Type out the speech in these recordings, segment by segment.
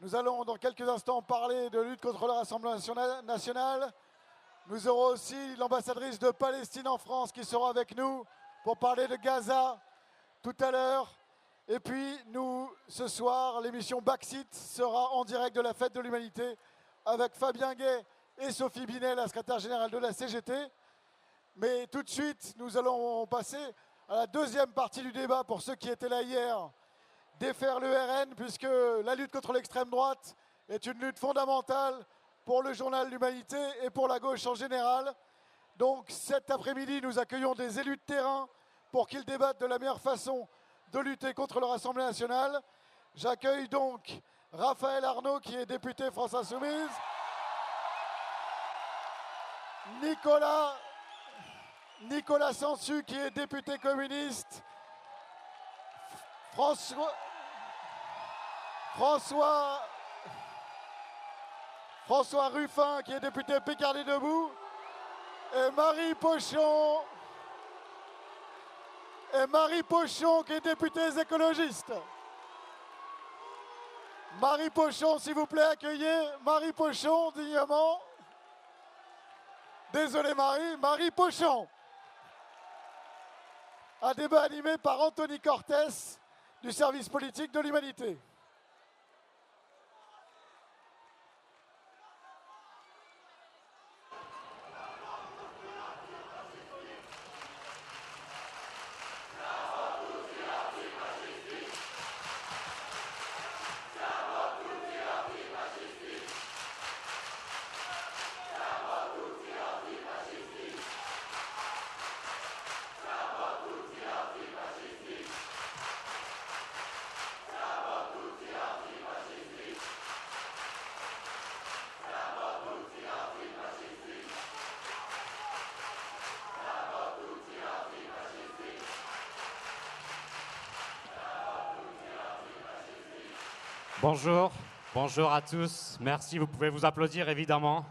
Nous allons dans quelques instants parler de lutte contre le Rassemblement national. Nous aurons aussi l'ambassadrice de Palestine en France qui sera avec nous pour parler de Gaza tout à l'heure. Et puis, nous, ce soir, l'émission Backseat sera en direct de la Fête de l'Humanité avec Fabien Gay et Sophie Binet, la secrétaire générale de la CGT. Mais tout de suite, nous allons passer à la deuxième partie du débat pour ceux qui étaient là hier. Défaire le RN, puisque la lutte contre l'extrême droite est une lutte fondamentale pour le journal L'Humanité et pour la gauche en général. Donc cet après-midi, nous accueillons des élus de terrain pour qu'ils débattent de la meilleure façon de lutter contre le Rassemblement national. J'accueille donc Raphaël Arnaud, qui est député France Insoumise, Nicolas Sansu, qui est député communiste, François Ruffin, qui est député Picardie Debout, et Marie Pochon, qui est députée écologiste. Marie Pochon, s'il vous plaît, accueillez Marie Pochon dignement. Désolé Marie Pochon. Un débat animé par Anthony Cortès du service politique de l'Humanité. Bonjour à tous. Merci, vous pouvez vous applaudir évidemment.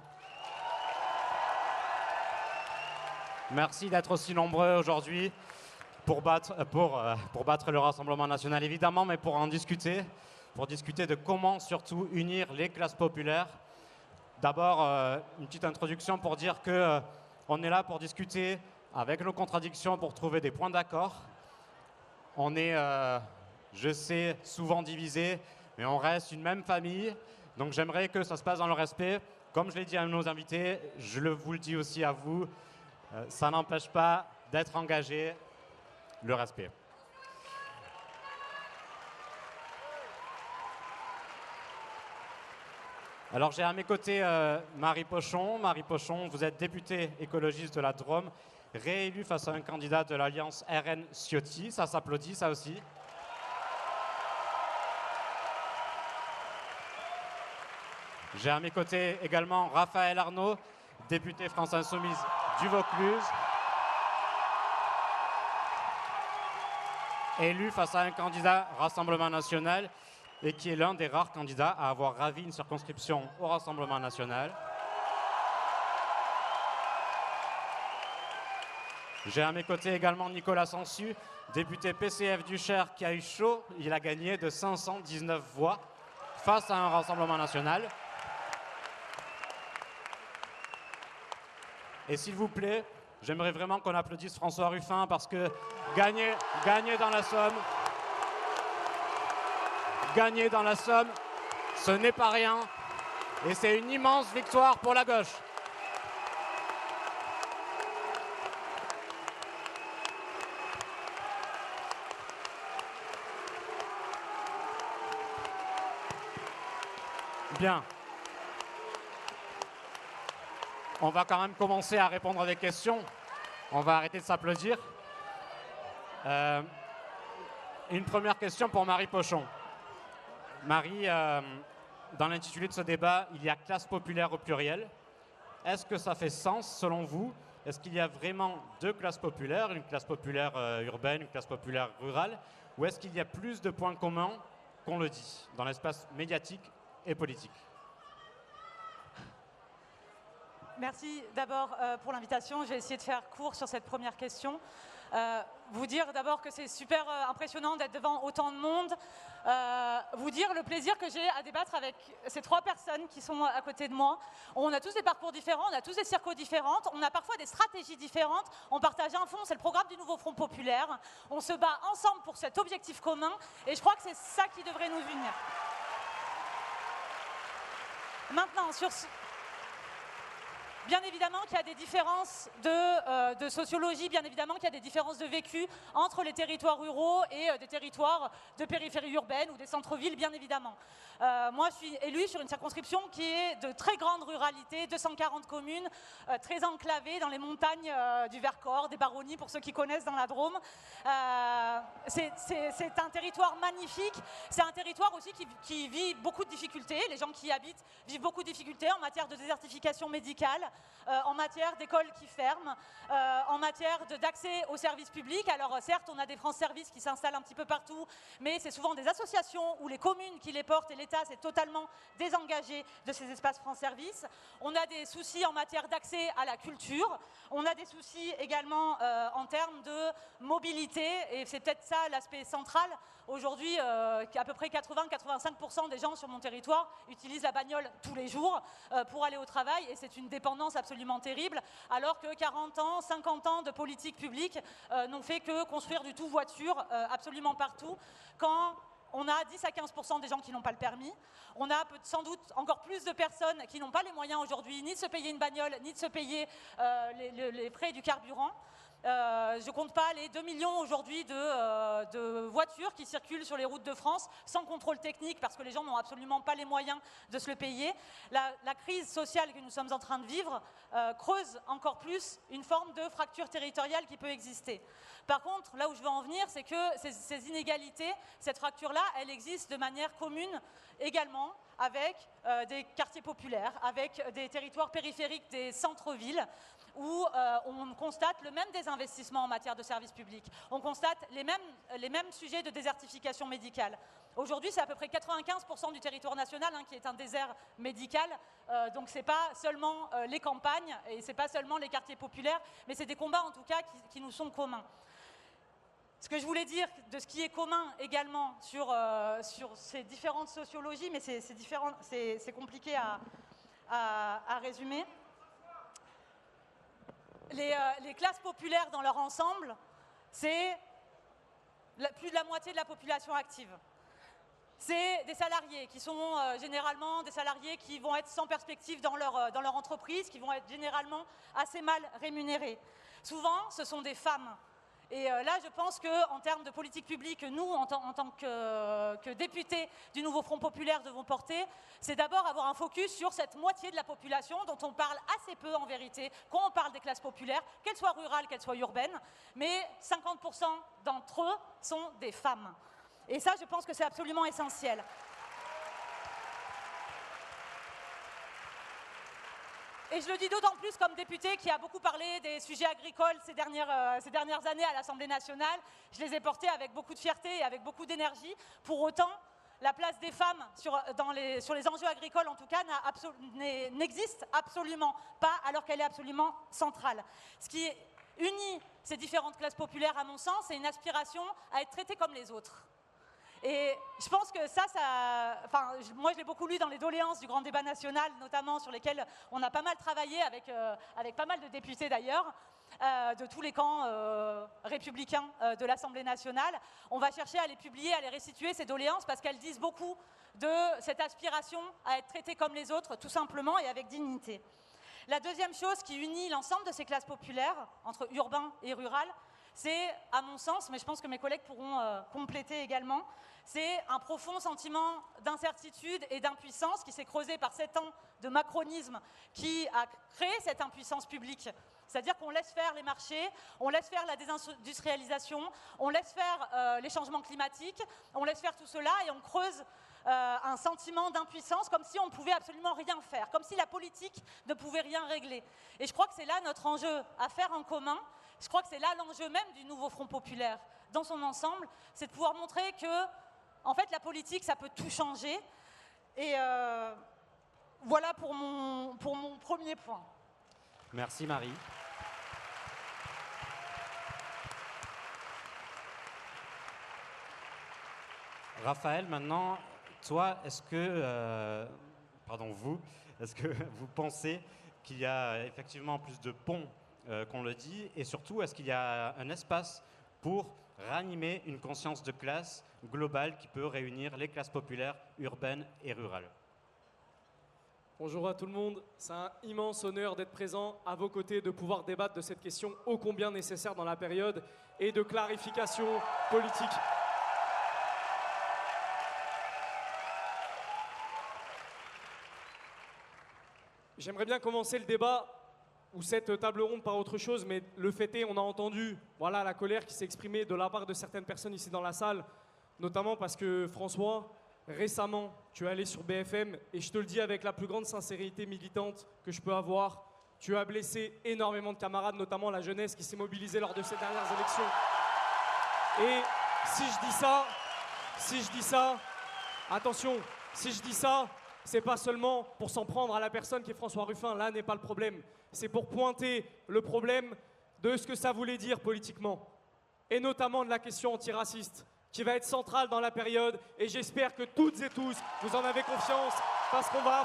Merci d'être aussi nombreux aujourd'hui pour battre le Rassemblement national évidemment, mais pour discuter de comment surtout unir les classes populaires. D'abord, une petite introduction pour dire que on est là pour discuter avec nos contradictions, pour trouver des points d'accord. On est, je sais, souvent divisés, mais on reste une même famille, donc j'aimerais que ça se passe dans le respect. Comme je l'ai dit à nos invités, vous le dis aussi à vous, ça n'empêche pas d'être engagé, le respect. Alors j'ai à mes côtés Marie Pochon. Marie Pochon, vous êtes députée écologiste de la Drôme, réélue face à un candidat de l'Alliance RN Ciotti. Ça s'applaudit, ça aussi. J'ai à mes côtés également Raphaël Arnaud, député France Insoumise du Vaucluse, élu face à un candidat Rassemblement national et qui est l'un des rares candidats à avoir ravi une circonscription au Rassemblement national. J'ai à mes côtés également Nicolas Sansu, député PCF du Cher, qui a eu chaud. Il a gagné de 519 voix face à un Rassemblement national. Et s'il vous plaît, j'aimerais vraiment qu'on applaudisse François Ruffin parce que gagner dans la Somme, ce n'est pas rien. Et c'est une immense victoire pour la gauche. Bien. On va quand même commencer à répondre à des questions. On va arrêter de s'applaudir. Une première question pour Marie Pochon. Marie, dans l'intitulé de ce débat, il y a classe populaire au pluriel. Est-ce que ça fait sens selon vous? Est-ce qu'il y a vraiment deux classes populaires, une classe populaire urbaine, une classe populaire rurale? Ou est-ce qu'il y a plus de points communs qu'on le dit dans l'espace médiatique et politique? Merci d'abord pour l'invitation. Je vais essayer de faire court sur cette première question. Vous dire d'abord que c'est super impressionnant d'être devant autant de monde. Vous dire le plaisir que j'ai à débattre avec ces 3 personnes qui sont à côté de moi. On a tous des parcours différents, on a tous des circos différents, on a parfois des stratégies différentes. On partage un fond, c'est le programme du Nouveau Front Populaire. On se bat ensemble pour cet objectif commun et je crois que c'est ça qui devrait nous unir. Maintenant, bien évidemment qu'il y a des différences de sociologie, bien évidemment qu'il y a des différences de vécu entre les territoires ruraux et des territoires de périphérie urbaine ou des centres-villes, bien évidemment. Moi, je suis élue sur une circonscription qui est de très grande ruralité, 240 communes, très enclavées dans les montagnes du Vercors, des Baronnies, pour ceux qui connaissent dans la Drôme. C'est un territoire magnifique, c'est un territoire aussi qui vit beaucoup de difficultés. Les gens qui y habitent vivent beaucoup de difficultés en matière de désertification médicale, en matière d'écoles qui ferment, en matière d'accès aux services publics. Alors certes, on a des France Services qui s'installent un petit peu partout, mais c'est souvent des associations ou les communes qui les portent et l'État s'est totalement désengagé de ces espaces France Services. On a des soucis en matière d'accès à la culture, on a des soucis également en termes de mobilité, et c'est peut-être ça l'aspect central. Aujourd'hui, à peu près 80-85% des gens sur mon territoire utilisent la bagnole tous les jours pour aller au travail, et c'est une dépendance absolument terrible, alors que 40 ans, 50 ans de politique publique n'ont fait que construire du tout voiture absolument partout, quand on a 10 à 15% des gens qui n'ont pas le permis. On a sans doute encore plus de personnes qui n'ont pas les moyens aujourd'hui ni de se payer une bagnole, ni de se payer les frais du carburant. Je ne compte pas les 2 millions aujourd'hui de voitures qui circulent sur les routes de France sans contrôle technique parce que les gens n'ont absolument pas les moyens de se le payer. La crise sociale que nous sommes en train de vivre creuse encore plus une forme de fracture territoriale qui peut exister. Par contre, là où je veux en venir, c'est que ces inégalités, cette fracture-là, elle existe de manière commune également avec des quartiers populaires, avec des territoires périphériques des centres-villes, où on constate le même désinvestissement en matière de services publics. On constate les mêmes sujets de désertification médicale. Aujourd'hui, c'est à peu près 95% du territoire national qui est un désert médical. Donc, ce n'est pas seulement les campagnes et ce n'est pas seulement les quartiers populaires, mais c'est des combats en tout cas qui nous sont communs. Ce que je voulais dire de ce qui est commun également sur ces différentes sociologies, mais c'est compliqué à résumer. Les classes populaires dans leur ensemble, c'est plus de la moitié de la population active. C'est des salariés qui sont généralement des salariés qui vont être sans perspective dans leur entreprise, qui vont être généralement assez mal rémunérés. Souvent, ce sont des femmes. Et là, je pense qu'en termes de politique publique, nous, en tant que députés du Nouveau Front Populaire, devons porter, c'est d'abord avoir un focus sur cette moitié de la population dont on parle assez peu en vérité quand on parle des classes populaires, qu'elles soient rurales, qu'elles soient urbaines, mais 50% d'entre eux sont des femmes. Et ça, je pense que c'est absolument essentiel. Et je le dis d'autant plus comme député qui a beaucoup parlé des sujets agricoles ces dernières années à l'Assemblée nationale. Je les ai portés avec beaucoup de fierté et avec beaucoup d'énergie. Pour autant, la place des femmes sur les enjeux agricoles, en tout cas, n'existe absolument pas, alors qu'elle est absolument centrale. Ce qui unit ces différentes classes populaires, à mon sens, c'est une aspiration à être traitées comme les autres. Et je pense que moi je l'ai beaucoup lu dans les doléances du grand débat national, notamment sur lesquelles on a pas mal travaillé avec pas mal de députés d'ailleurs, de tous les camps républicains de l'Assemblée nationale. On va chercher à les publier, à les restituer, ces doléances, parce qu'elles disent beaucoup de cette aspiration à être traitées comme les autres, tout simplement, et avec dignité. La deuxième chose qui unit l'ensemble de ces classes populaires, entre urbain et rural, c'est, à mon sens, mais je pense que mes collègues pourront compléter également, c'est un profond sentiment d'incertitude et d'impuissance qui s'est creusé par 7 ans de macronisme qui a créé cette impuissance publique. C'est-à-dire qu'on laisse faire les marchés, on laisse faire la désindustrialisation, on laisse faire les changements climatiques, on laisse faire tout cela et on creuse un sentiment d'impuissance comme si on ne pouvait absolument rien faire, comme si la politique ne pouvait rien régler. Et je crois que c'est là notre enjeu à faire en commun. Je crois que c'est là l'enjeu même du Nouveau Front Populaire dans son ensemble, c'est de pouvoir montrer que, en fait, la politique, ça peut tout changer. Et voilà pour mon premier point. Merci Marie. Raphaël, maintenant, toi, est-ce que, est-ce que vous pensez qu'il y a effectivement plus de ponts qu'on le dit, et surtout, est-ce qu'il y a un espace pour ranimer une conscience de classe globale qui peut réunir les classes populaires, urbaines et rurales? Bonjour à tout le monde, c'est un immense honneur d'être présent à vos côtés, de pouvoir débattre de cette question ô combien nécessaire dans la période et de clarification politique. J'aimerais bien commencer le débat ou cette table ronde par autre chose, mais le fait est, on a entendu voilà, la colère qui s'est exprimée de la part de certaines personnes ici dans la salle, notamment parce que François, récemment, tu es allé sur BFM et je te le dis avec la plus grande sincérité militante que je peux avoir, tu as blessé énormément de camarades, notamment la jeunesse qui s'est mobilisée lors de ces dernières élections. Et si je dis ça, attention, si je dis ça, c'est pas seulement pour s'en prendre à la personne qui est François Ruffin, là n'est pas le problème. C'est pour pointer le problème de ce que ça voulait dire politiquement, et notamment de la question antiraciste, qui va être centrale dans la période, et j'espère que toutes et tous, vous en avez confiance, parce qu'on va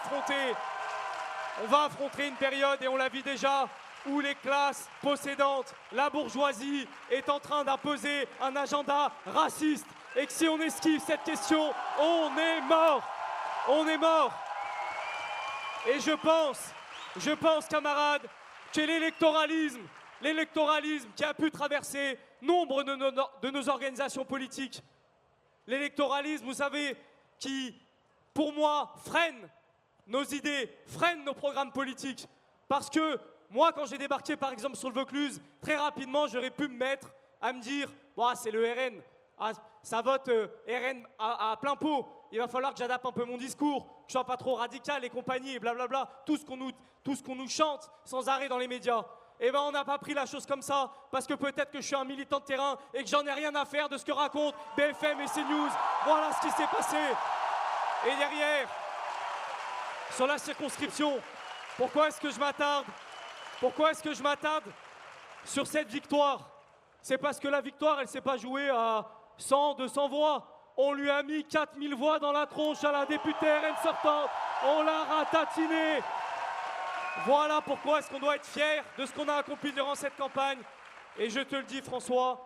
affronter une période, et on l'a vu déjà, où les classes possédantes, la bourgeoisie, est en train d'imposer un agenda raciste, et que si on esquive cette question, on est mort. On est mort. Et je pense, camarades, que l'électoralisme qui a pu traverser nombre de nos organisations politiques, l'électoralisme, vous savez, qui, pour moi, freine nos idées, freine nos programmes politiques. Parce que moi, quand j'ai débarqué, par exemple, sur le Vaucluse, très rapidement, j'aurais pu me mettre à me dire « c'est le RN, ça vote RN à plein pot ». Il va falloir que j'adapte un peu mon discours, que je ne sois pas trop radical et compagnie, et blablabla, tout ce qu'on nous chante sans arrêt dans les médias. Eh bien, on n'a pas pris la chose comme ça, parce que peut-être que je suis un militant de terrain et que j'en ai rien à faire de ce que racontent BFM et CNews. Voilà ce qui s'est passé. Et derrière, sur la circonscription, pourquoi est-ce que je m'attarde sur cette victoire? C'est parce que la victoire, elle ne s'est pas jouée à 100, 200 voix. On lui a mis 4000 voix dans la tronche à la députée RN sortante. On l'a ratatinée. Voilà pourquoi est-ce qu'on doit être fier de ce qu'on a accompli durant cette campagne. Et je te le dis, François,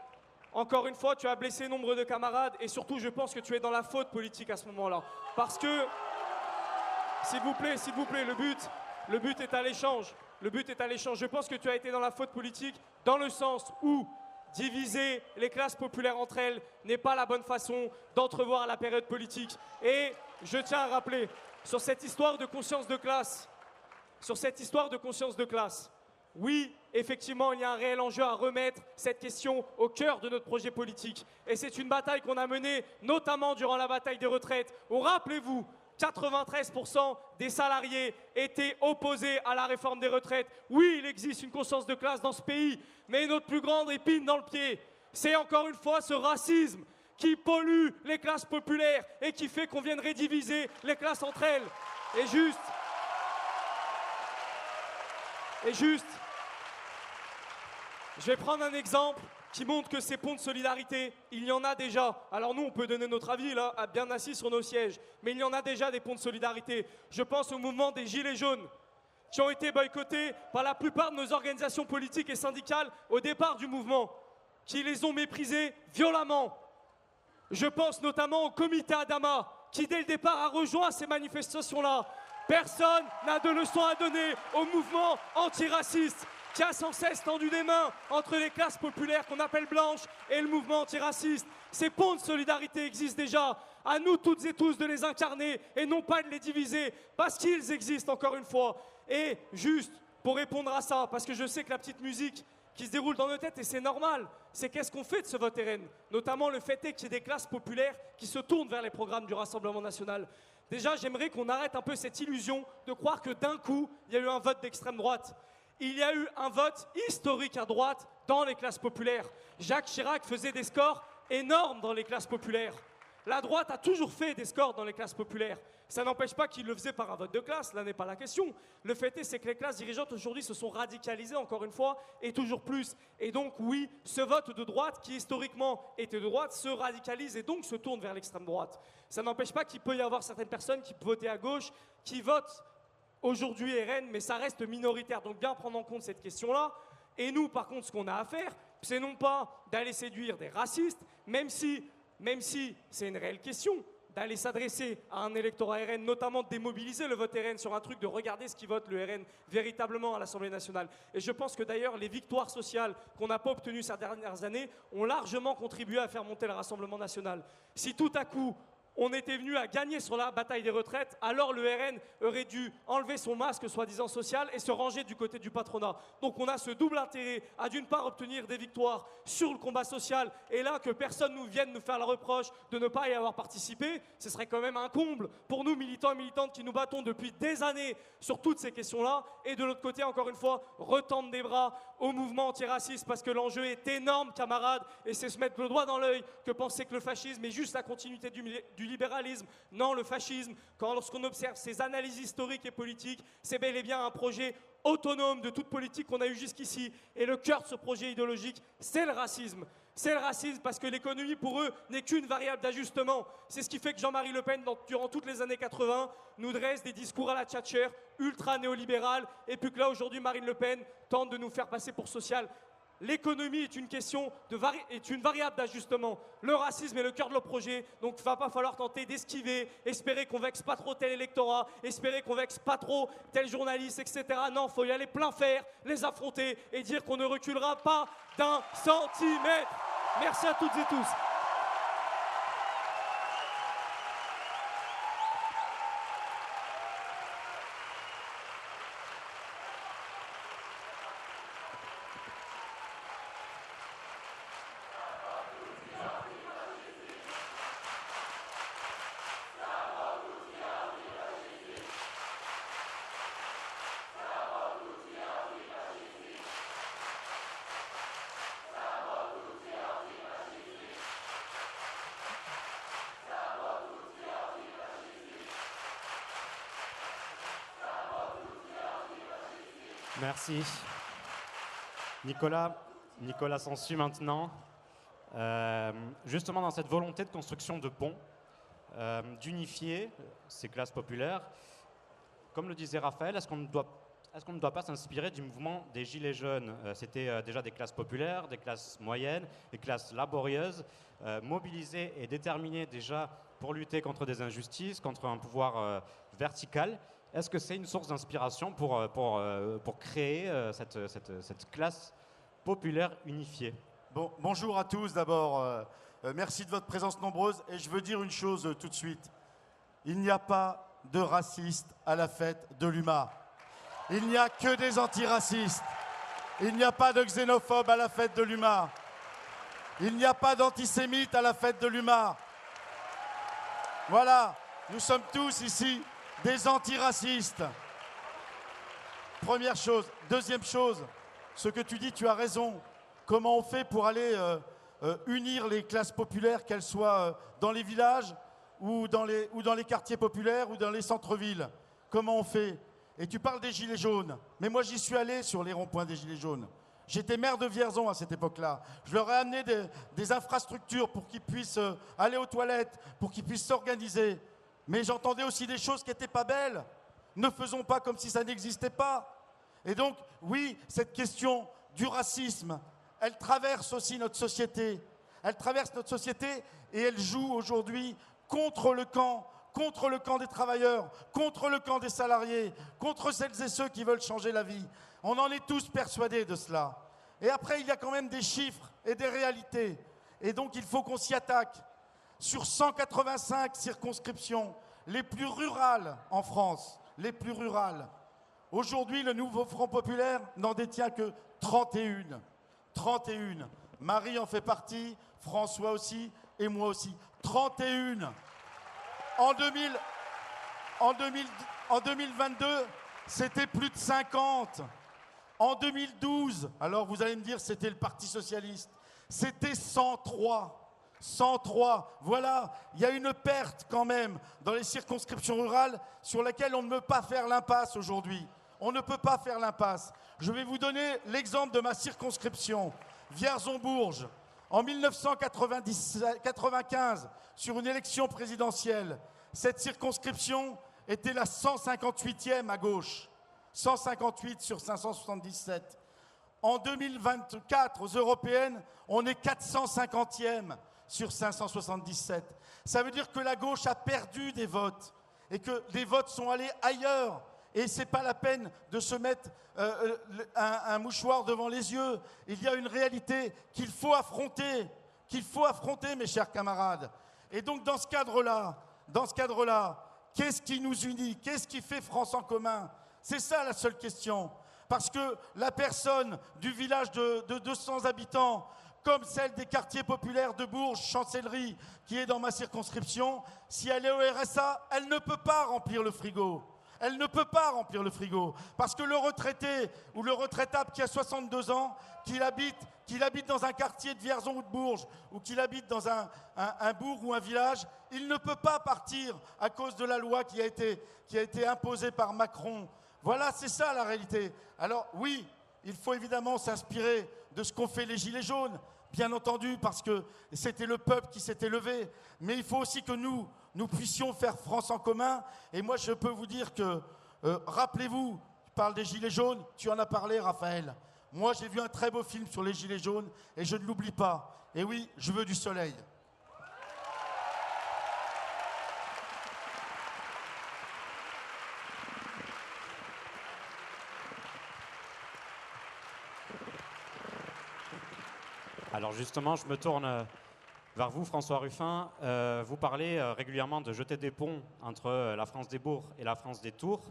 encore une fois, tu as blessé nombre de camarades. Et surtout, je pense que tu es dans la faute politique à ce moment-là. Parce que, s'il vous plaît, le but est à l'échange. Je pense que tu as été dans la faute politique dans le sens où diviser les classes populaires entre elles n'est pas la bonne façon d'entrevoir la période politique. Et je tiens à rappeler, sur cette histoire de conscience de classe, oui, effectivement, il y a un réel enjeu à remettre cette question au cœur de notre projet politique. Et c'est une bataille qu'on a menée, notamment durant la bataille des retraites, où, rappelez-vous, 93% des salariés étaient opposés à la réforme des retraites. Oui, il existe une conscience de classe dans ce pays, mais notre plus grande épine dans le pied, c'est encore une fois ce racisme qui pollue les classes populaires et qui fait qu'on vienne rediviser les classes entre elles. Et juste, je vais prendre un exemple qui montre que ces ponts de solidarité, il y en a déjà. Alors nous, on peut donner notre avis, là, bien assis sur nos sièges, mais il y en a déjà des ponts de solidarité. Je pense au mouvement des Gilets jaunes, qui ont été boycottés par la plupart de nos organisations politiques et syndicales au départ du mouvement, qui les ont méprisés violemment. Je pense notamment au comité Adama, qui dès le départ a rejoint ces manifestations-là. Personne n'a de leçons à donner au mouvement antiraciste, qui a sans cesse tendu des mains entre les classes populaires qu'on appelle blanches et le mouvement antiraciste. Ces ponts de solidarité existent déjà. À nous toutes et tous de les incarner et non pas de les diviser, parce qu'ils existent encore une fois. Et juste pour répondre à ça, parce que je sais que la petite musique qui se déroule dans nos têtes, et c'est normal, c'est qu'est-ce qu'on fait de ce vote RN? Notamment le fait est qu'il y ait des classes populaires qui se tournent vers les programmes du Rassemblement national. Déjà, j'aimerais qu'on arrête un peu cette illusion de croire que d'un coup, il y a eu un vote d'extrême droite. Il y a eu un vote historique à droite dans les classes populaires. Jacques Chirac faisait des scores énormes dans les classes populaires. La droite a toujours fait des scores dans les classes populaires. Ça n'empêche pas qu'ils le faisaient par un vote de classe, là n'est pas la question. Le fait est, c'est que les classes dirigeantes aujourd'hui se sont radicalisées encore une fois, et toujours plus. Et donc oui, ce vote de droite, qui historiquement était de droite, se radicalise et donc se tourne vers l'extrême droite. Ça n'empêche pas qu'il peut y avoir certaines personnes qui votaient à gauche, qui votent aujourd'hui RN, mais ça reste minoritaire. Donc bien prendre en compte cette question-là. Et nous, par contre, ce qu'on a à faire, c'est non pas d'aller séduire des racistes, même si c'est une réelle question, d'aller s'adresser à un électorat RN, notamment de démobiliser le vote RN sur un truc de regarder ce qui vote le RN véritablement à l'Assemblée nationale. Et je pense que d'ailleurs, les victoires sociales qu'on n'a pas obtenues ces dernières années ont largement contribué à faire monter le Rassemblement national. Si tout à coup, on était venu à gagner sur la bataille des retraites, alors le RN aurait dû enlever son masque soi-disant social et se ranger du côté du patronat. Donc on a ce double intérêt à d'une part obtenir des victoires sur le combat social et là que personne nous vienne nous faire le reproche de ne pas y avoir participé, ce serait quand même un comble pour nous militants et militantes qui nous battons depuis des années sur toutes ces questions-là et de l'autre côté encore une fois retendre des bras au mouvement antiraciste parce que l'enjeu est énorme camarades et c'est se mettre le doigt dans l'œil que penser que le fascisme est juste la continuité du libéralisme. Non, le fascisme, lorsqu'on observe ses analyses historiques et politiques, c'est bel et bien un projet autonome de toute politique qu'on a eu jusqu'ici. Et le cœur de ce projet idéologique, c'est le racisme. C'est le racisme parce que l'économie, pour eux, n'est qu'une variable d'ajustement. C'est ce qui fait que Jean-Marie Le Pen, durant toutes les années 80, nous dresse des discours à la Thatcher, ultra-néolibéral, et puis que là, aujourd'hui, Marine Le Pen tente de nous faire passer pour social. L'économie est une variable d'ajustement. Le racisme est le cœur de leur projet, donc il ne va pas falloir tenter d'esquiver, espérer qu'on vexe pas trop tel électorat, espérer qu'on vexe pas trop tel journaliste, etc. Non, il faut y aller plein fer, les affronter et dire qu'on ne reculera pas d'un centimètre. Merci à toutes et tous. Merci. Nicolas Sansu maintenant. Justement dans cette volonté de construction de ponts, d'unifier ces classes populaires, comme le disait Raphaël, est-ce qu'on ne doit pas s'inspirer du mouvement des Gilets jaunes? C'était déjà des classes populaires, des classes moyennes, des classes laborieuses, mobilisées et déterminées déjà pour lutter contre des injustices, contre un pouvoir vertical. Est-ce que c'est une source d'inspiration pour créer cette classe populaire unifiée? Bonjour à tous d'abord. Merci de votre présence nombreuse. Et je veux dire une chose tout de suite. Il n'y a pas de racistes à la fête de l'UMA. Il n'y a que des antiracistes. Il n'y a pas de xénophobes à la fête de l'UMA. Il n'y a pas d'antisémites à la fête de l'UMA. Voilà, nous sommes tous ici des antiracistes. Première chose. Deuxième chose, ce que tu dis, tu as raison. Comment on fait pour aller unir les classes populaires, qu'elles soient dans les villages ou dans les quartiers populaires ou dans les centres-villes? Comment on fait? Et tu parles des Gilets jaunes. Mais moi, j'y suis allé sur les ronds-points des Gilets jaunes. J'étais maire de Vierzon à cette époque-là. Je leur ai amené des infrastructures pour qu'ils puissent aller aux toilettes, pour qu'ils puissent s'organiser. Mais j'entendais aussi des choses qui n'étaient pas belles. Ne faisons pas comme si ça n'existait pas. Et donc, oui, cette question du racisme, elle traverse aussi notre société. Elle traverse notre société et elle joue aujourd'hui contre le camp des travailleurs, contre le camp des salariés, contre celles et ceux qui veulent changer la vie. On en est tous persuadés de cela. Et après, il y a quand même des chiffres et des réalités. Et donc, il faut qu'on s'y attaque. Sur 185 circonscriptions, les plus rurales en France, les plus rurales, aujourd'hui, le nouveau Front populaire n'en détient que 31. 31. Marie en fait partie, François aussi, et moi aussi. 31. En 2022, c'était plus de 50. En 2012, alors vous allez me dire, c'était le Parti socialiste, c'était 103. 103. Voilà, il y a une perte quand même dans les circonscriptions rurales sur laquelle on ne peut pas faire l'impasse aujourd'hui. On ne peut pas faire l'impasse. Je vais vous donner l'exemple de ma circonscription, Vierzon-Bourges. En 1995, sur une élection présidentielle, cette circonscription était la 158e à gauche. 158 sur 577. En 2024, aux européennes, on est 450e sur 577. Ça veut dire que la gauche a perdu des votes et que des votes sont allés ailleurs. Et ce n'est pas la peine de se mettre un mouchoir devant les yeux. Il y a une réalité qu'il faut affronter, mes chers camarades. Et donc, dans ce cadre-là, qu'est-ce qui nous unit? Qu'est-ce qui fait France en commun? C'est ça la seule question. Parce que la personne du village de 200 habitants, comme celle des quartiers populaires de Bourges, Chancellerie, qui est dans ma circonscription, si elle est au RSA, elle ne peut pas remplir le frigo. Elle ne peut pas remplir le frigo. Parce que le retraité ou le retraitable qui a 62 ans, qu'il habite dans un quartier de Vierzon ou de Bourges, ou qu'il habite dans un bourg ou un village, il ne peut pas partir à cause de la loi qui a été imposée par Macron. Voilà, c'est ça la réalité. Alors oui, il faut évidemment s'inspirer de ce qu'ont fait les Gilets jaunes, bien entendu, parce que c'était le peuple qui s'était levé. Mais il faut aussi que nous puissions faire France en commun. Et moi, je peux vous dire que, rappelez-vous, tu parles des Gilets jaunes, tu en as parlé, Raphaël. Moi, j'ai vu un très beau film sur les Gilets jaunes et je ne l'oublie pas. Et oui, je veux du soleil. Alors justement, je me tourne vers vous, François Ruffin. Vous parlez régulièrement de jeter des ponts entre la France des bourgs et la France des tours.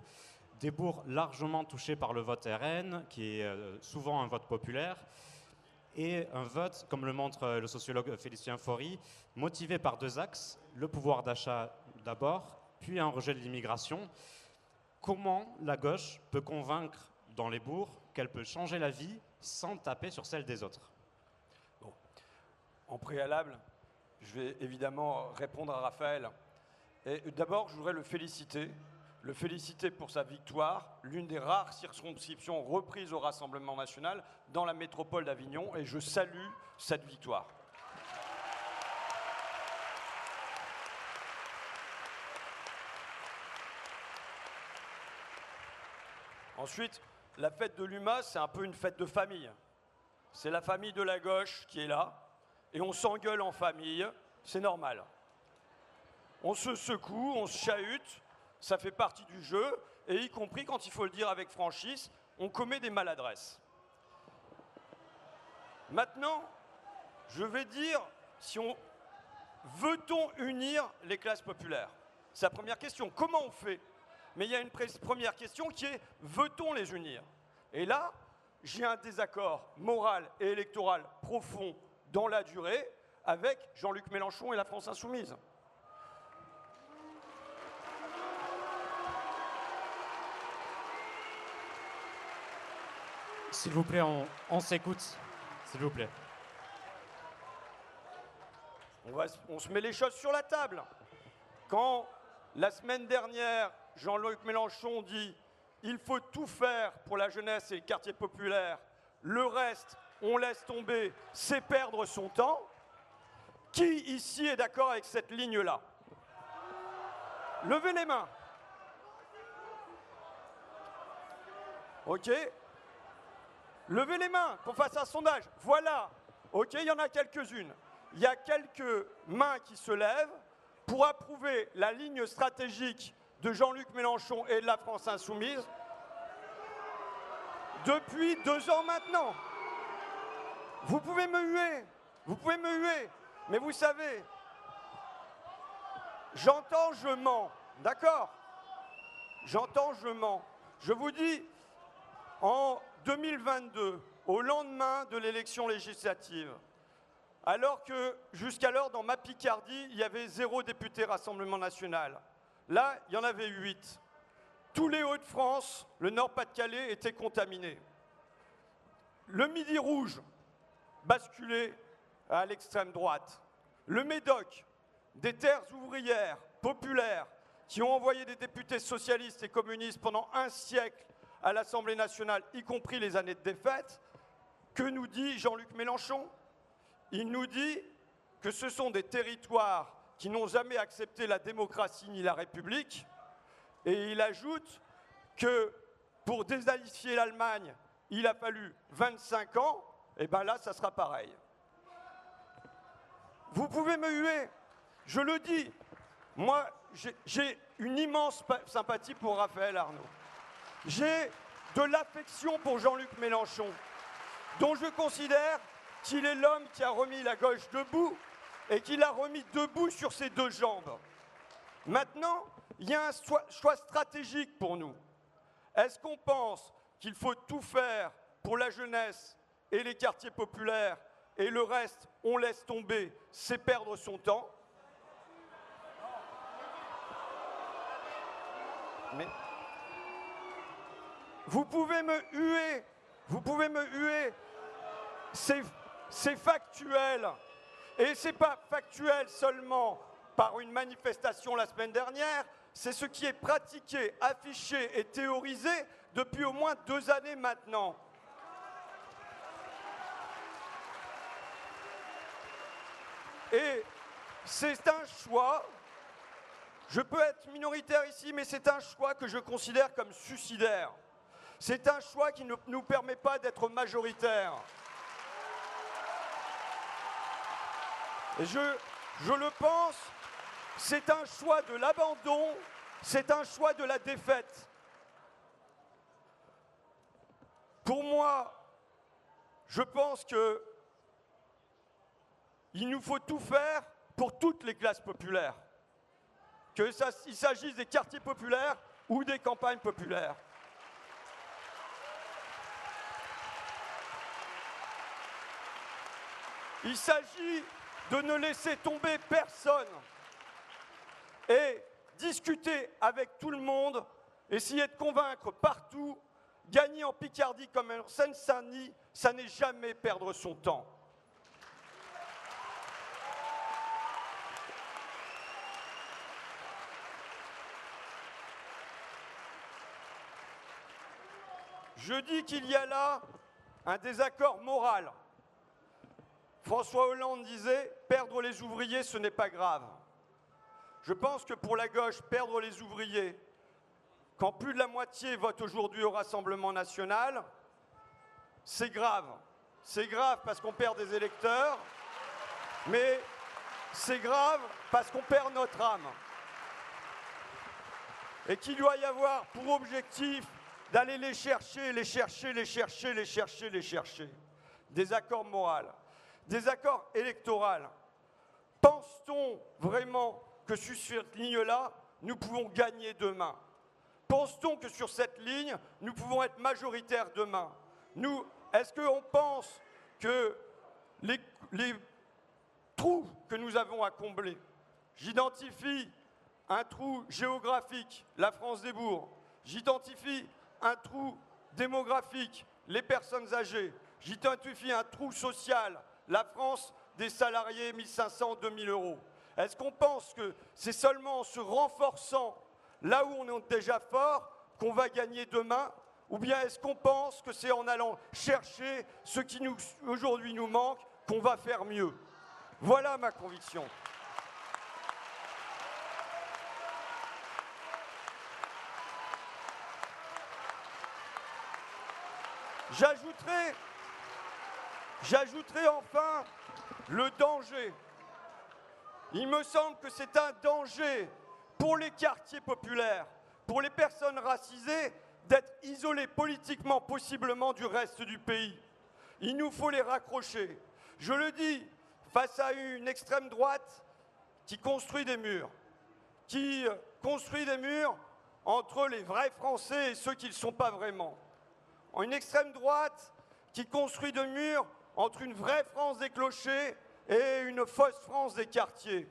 Des bourgs largement touchés par le vote RN, qui est souvent un vote populaire, et un vote, comme le montre le sociologue Félicien Faury, motivé par deux axes, le pouvoir d'achat d'abord, puis un rejet de l'immigration. Comment la gauche peut convaincre dans les bourgs qu'elle peut changer la vie sans taper sur celle des autres? En préalable, je vais évidemment répondre à Raphaël. Et d'abord, je voudrais le féliciter pour sa victoire, l'une des rares circonscriptions reprises au Rassemblement national dans la métropole d'Avignon, et je salue cette victoire. Ensuite, la fête de l'UMA, c'est un peu une fête de famille. C'est la famille de la gauche qui est là. Et on s'engueule en famille, c'est normal. On se secoue, on se chahute, ça fait partie du jeu, et y compris quand il faut le dire avec franchise, on commet des maladresses. Maintenant, je vais dire, veut-on unir les classes populaires? C'est la première question. Comment on fait? Mais il y a une première question qui est, veut-on les unir? Et là, j'ai un désaccord moral et électoral profond dans la durée, avec Jean-Luc Mélenchon et la France insoumise. S'il vous plaît, on s'écoute. S'il vous plaît. On se met les choses sur la table. Quand, la semaine dernière, Jean-Luc Mélenchon dit « Il faut tout faire pour la jeunesse et les quartiers populaires, le reste, on laisse tomber, c'est perdre son temps », qui ici est d'accord avec cette ligne-là? Levez les mains. OK? Levez les mains qu'on fasse un sondage. Voilà. OK, il y en a quelques-unes. Il y a quelques mains qui se lèvent pour approuver la ligne stratégique de Jean-Luc Mélenchon et de la France insoumise depuis 2 ans maintenant. Vous pouvez me huer, mais vous savez, j'entends, je mens, d'accord? J'entends, je mens. Je vous dis, en 2022, au lendemain de l'élection législative, alors que jusqu'alors, dans ma Picardie, il y avait 0 député Rassemblement national. Là, il y en avait 8. Tous les Hauts-de-France, le Nord-Pas-de-Calais étaient contaminés. Le Midi Rouge basculé à l'extrême droite. Le Médoc, des terres ouvrières, populaires, qui ont envoyé des députés socialistes et communistes pendant un siècle à l'Assemblée nationale, y compris les années de défaite, que nous dit Jean-Luc Mélenchon? Il nous dit que ce sont des territoires qui n'ont jamais accepté la démocratie ni la République, et il ajoute que pour désallier l'Allemagne, il a fallu 25 ans, et bien là, ça sera pareil. Vous pouvez me huer, je le dis. Moi, j'ai une immense sympathie pour Raphaël Arnaud. J'ai de l'affection pour Jean-Luc Mélenchon, dont je considère qu'il est l'homme qui a remis la gauche debout et qui l'a remis debout sur ses deux jambes. Maintenant, il y a un choix stratégique pour nous. Est-ce qu'on pense qu'il faut tout faire pour la jeunesse et les quartiers populaires et le reste, on laisse tomber, c'est perdre son temps? Mais vous pouvez me huer, c'est factuel. Et c'est pas factuel seulement par une manifestation la semaine dernière, c'est ce qui est pratiqué, affiché et théorisé depuis au moins 2 années maintenant. Et c'est un choix, je peux être minoritaire ici, mais c'est un choix que je considère comme suicidaire. C'est un choix qui ne nous permet pas d'être majoritaire. Et je le pense, c'est un choix de l'abandon, c'est un choix de la défaite. Pour moi, je pense que il nous faut tout faire pour toutes les classes populaires, qu'il s'agisse des quartiers populaires ou des campagnes populaires. Il s'agit de ne laisser tomber personne et discuter avec tout le monde, essayer de convaincre partout, gagner en Picardie comme en Seine-Saint-Denis, ça n'est jamais perdre son temps. Je dis qu'il y a là un désaccord moral. François Hollande disait « Perdre les ouvriers, ce n'est pas grave ». Je pense que pour la gauche, perdre les ouvriers, quand plus de la moitié vote aujourd'hui au Rassemblement national, c'est grave. C'est grave parce qu'on perd des électeurs, mais c'est grave parce qu'on perd notre âme. Et qu'il doit y avoir pour objectif d'aller les chercher, les chercher, les chercher, les chercher, les chercher. Désaccord moral. Désaccord électoral. Pense-t-on vraiment que sur cette ligne-là, nous pouvons gagner demain? Pense-t-on que sur cette ligne, nous pouvons être majoritaires demain? Est-ce qu'on pense que les trous que nous avons à combler, j'identifie un trou géographique, la France des bourgs, j'identifie un trou démographique, les personnes âgées, j'identifie un trou social, la France des salariés 1 500-2 000 euros. Est-ce qu'on pense que c'est seulement en se renforçant là où on est déjà fort qu'on va gagner demain? Ou bien est-ce qu'on pense que c'est en allant chercher ce qui aujourd'hui nous manque qu'on va faire mieux? Voilà ma conviction. J'ajouterai enfin le danger. Il me semble que c'est un danger pour les quartiers populaires, pour les personnes racisées, d'être isolées politiquement, possiblement, du reste du pays. Il nous faut les raccrocher. Je le dis, face à une extrême droite qui construit des murs, entre les vrais Français et ceux qui ne le sont pas vraiment. Une extrême droite qui construit des murs entre une vraie France des clochers et une fausse France des quartiers.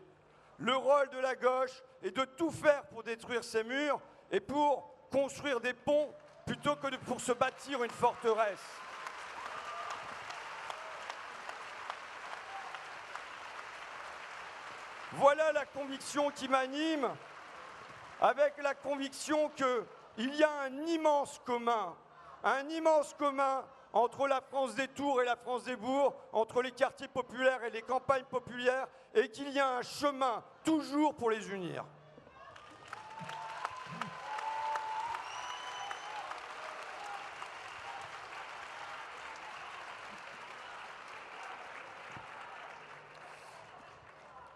Le rôle de la gauche est de tout faire pour détruire ces murs et pour construire des ponts plutôt que pour se bâtir une forteresse. Voilà la conviction qui m'anime, avec la conviction qu'il y a un immense commun entre la France des tours et la France des bourgs, entre les quartiers populaires et les campagnes populaires, et qu'il y a un chemin toujours pour les unir.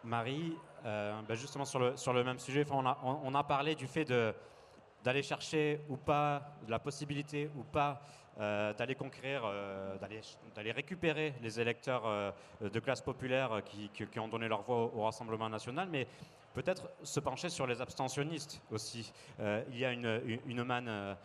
Marie, justement sur le même sujet, on a parlé du fait d'aller chercher ou pas, de la possibilité ou pas d'aller conquérir, d'aller récupérer les électeurs de classe populaire qui ont donné leur voix au Rassemblement national, mais peut-être se pencher sur les abstentionnistes aussi. Il y a une manne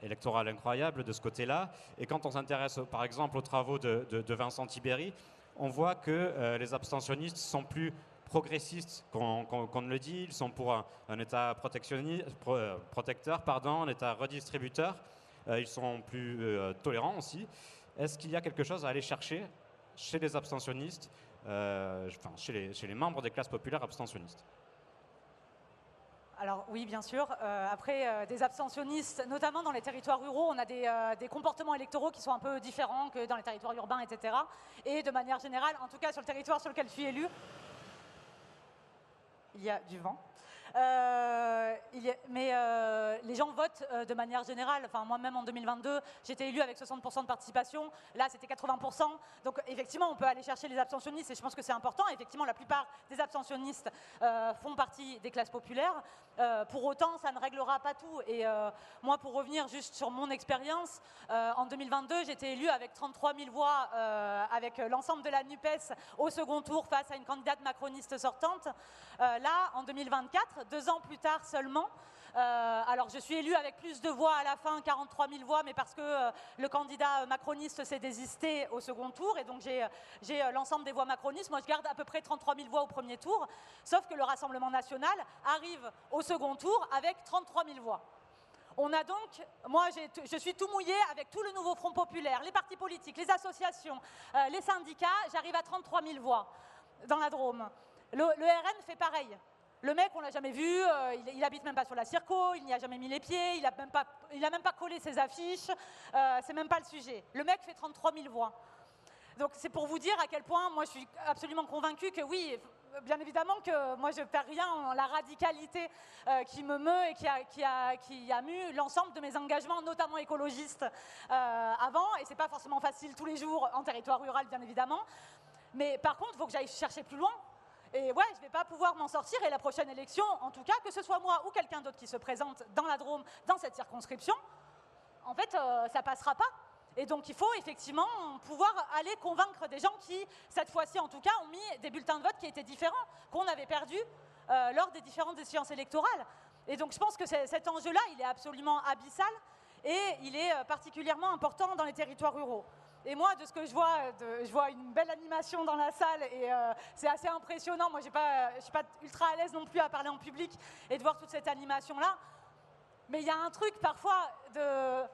électorale incroyable de ce côté-là, et quand on s'intéresse par exemple aux travaux de Vincent Tibéry, on voit que les abstentionnistes sont plus progressistes qu'on ne le dit. Ils sont pour un État protecteur, un État redistributeur. Ils sont plus tolérants aussi. Est-ce qu'il y a quelque chose à aller chercher chez les abstentionnistes, chez les membres des classes populaires abstentionnistes? Alors oui, bien sûr. Après, des abstentionnistes, notamment dans les territoires ruraux, on a des comportements électoraux qui sont un peu différents que dans les territoires urbains, etc. Et de manière générale, en tout cas sur le territoire sur lequel je suis élue, il y a du vent. Les gens votent de manière générale. Enfin, moi-même en 2022, j'étais élue avec 60% de participation. Là, c'était 80%. Donc, effectivement, on peut aller chercher les abstentionnistes et je pense que c'est important. Effectivement, la plupart des abstentionnistes font partie des classes populaires. Pour autant, ça ne réglera pas tout. Et moi, pour revenir juste sur mon expérience, en 2022, j'étais élue avec 33 000 voix avec l'ensemble de la NUPES au second tour face à une candidate macroniste sortante. Là, en 2024, 2 ans plus tard seulement, alors je suis élue avec plus de voix à la fin, 43 000 voix, mais parce que le candidat macroniste s'est désisté au second tour, et donc j'ai l'ensemble des voix macronistes. Moi, je garde à peu près 33 000 voix au premier tour, sauf que le Rassemblement national arrive au second tour avec 33 000 voix. On a donc, moi je suis tout mouillée avec tout le nouveau Front populaire, les partis politiques, les associations, les syndicats, j'arrive à 33 000 voix dans la Drôme. Le RN fait pareil. Le mec, on l'a jamais vu, il habite même pas sur la Circo, il n'y a jamais mis les pieds, il a même pas collé ses affiches, c'est même pas le sujet. Le mec fait 33 000 voix. Donc c'est pour vous dire à quel point moi je suis absolument convaincue que oui, bien évidemment que moi je ne perds rien en la radicalité qui me meut et qui a mu l'ensemble de mes engagements, notamment écologistes avant, et c'est pas forcément facile tous les jours en territoire rural, bien évidemment. Mais par contre, il faut que j'aille chercher plus loin. Et ouais, je ne vais pas pouvoir m'en sortir, et la prochaine élection, en tout cas, que ce soit moi ou quelqu'un d'autre qui se présente dans la Drôme, dans cette circonscription, en fait, ça passera pas. Et donc, il faut effectivement pouvoir aller convaincre des gens qui, cette fois-ci en tout cas, ont mis des bulletins de vote qui étaient différents, qu'on avait perdus lors des différentes échéances électorales. Et donc, je pense que cet enjeu-là, il est absolument abyssal, et il est particulièrement important dans les territoires ruraux. Et moi, de ce que je vois une belle animation dans la salle, et c'est assez impressionnant. Moi, je ne suis pas ultra à l'aise non plus à parler en public et de voir toute cette animation-là. Mais il y a un truc parfois d'être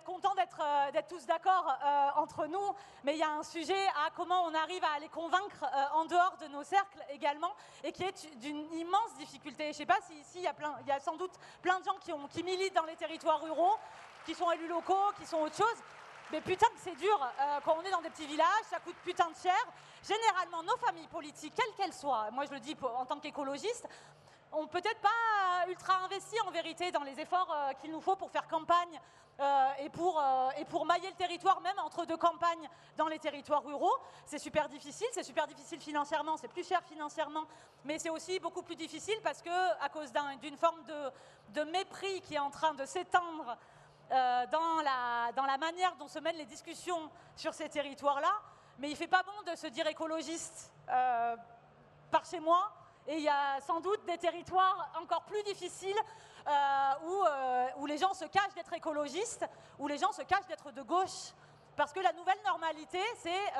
content d'être tous d'accord entre nous, mais il y a un sujet à comment on arrive à les convaincre en dehors de nos cercles également, et qui est d'une immense difficulté. Je ne sais pas si ici, il y a sans doute plein de gens qui militent dans les territoires ruraux, qui sont élus locaux, qui sont autre chose. Mais putain que c'est dur quand on est dans des petits villages, ça coûte putain de cher. Généralement, nos familles politiques, quelles qu'elles soient, moi je le dis en tant qu'écologiste, on peut-être pas ultra investi en vérité dans les efforts qu'il nous faut pour faire campagne et pour mailler le territoire, même entre 2 campagnes dans les territoires ruraux. C'est super difficile financièrement, c'est plus cher financièrement, mais c'est aussi beaucoup plus difficile parce que, à cause d'une forme de mépris qui est en train de s'étendre dans la manière dont se mènent les discussions sur ces territoires-là. Mais il ne fait pas bon de se dire écologiste par chez moi. Et il y a sans doute des territoires encore plus difficiles où les gens se cachent d'être écologistes, où les gens se cachent d'être de gauche. Parce que la nouvelle normalité, c'est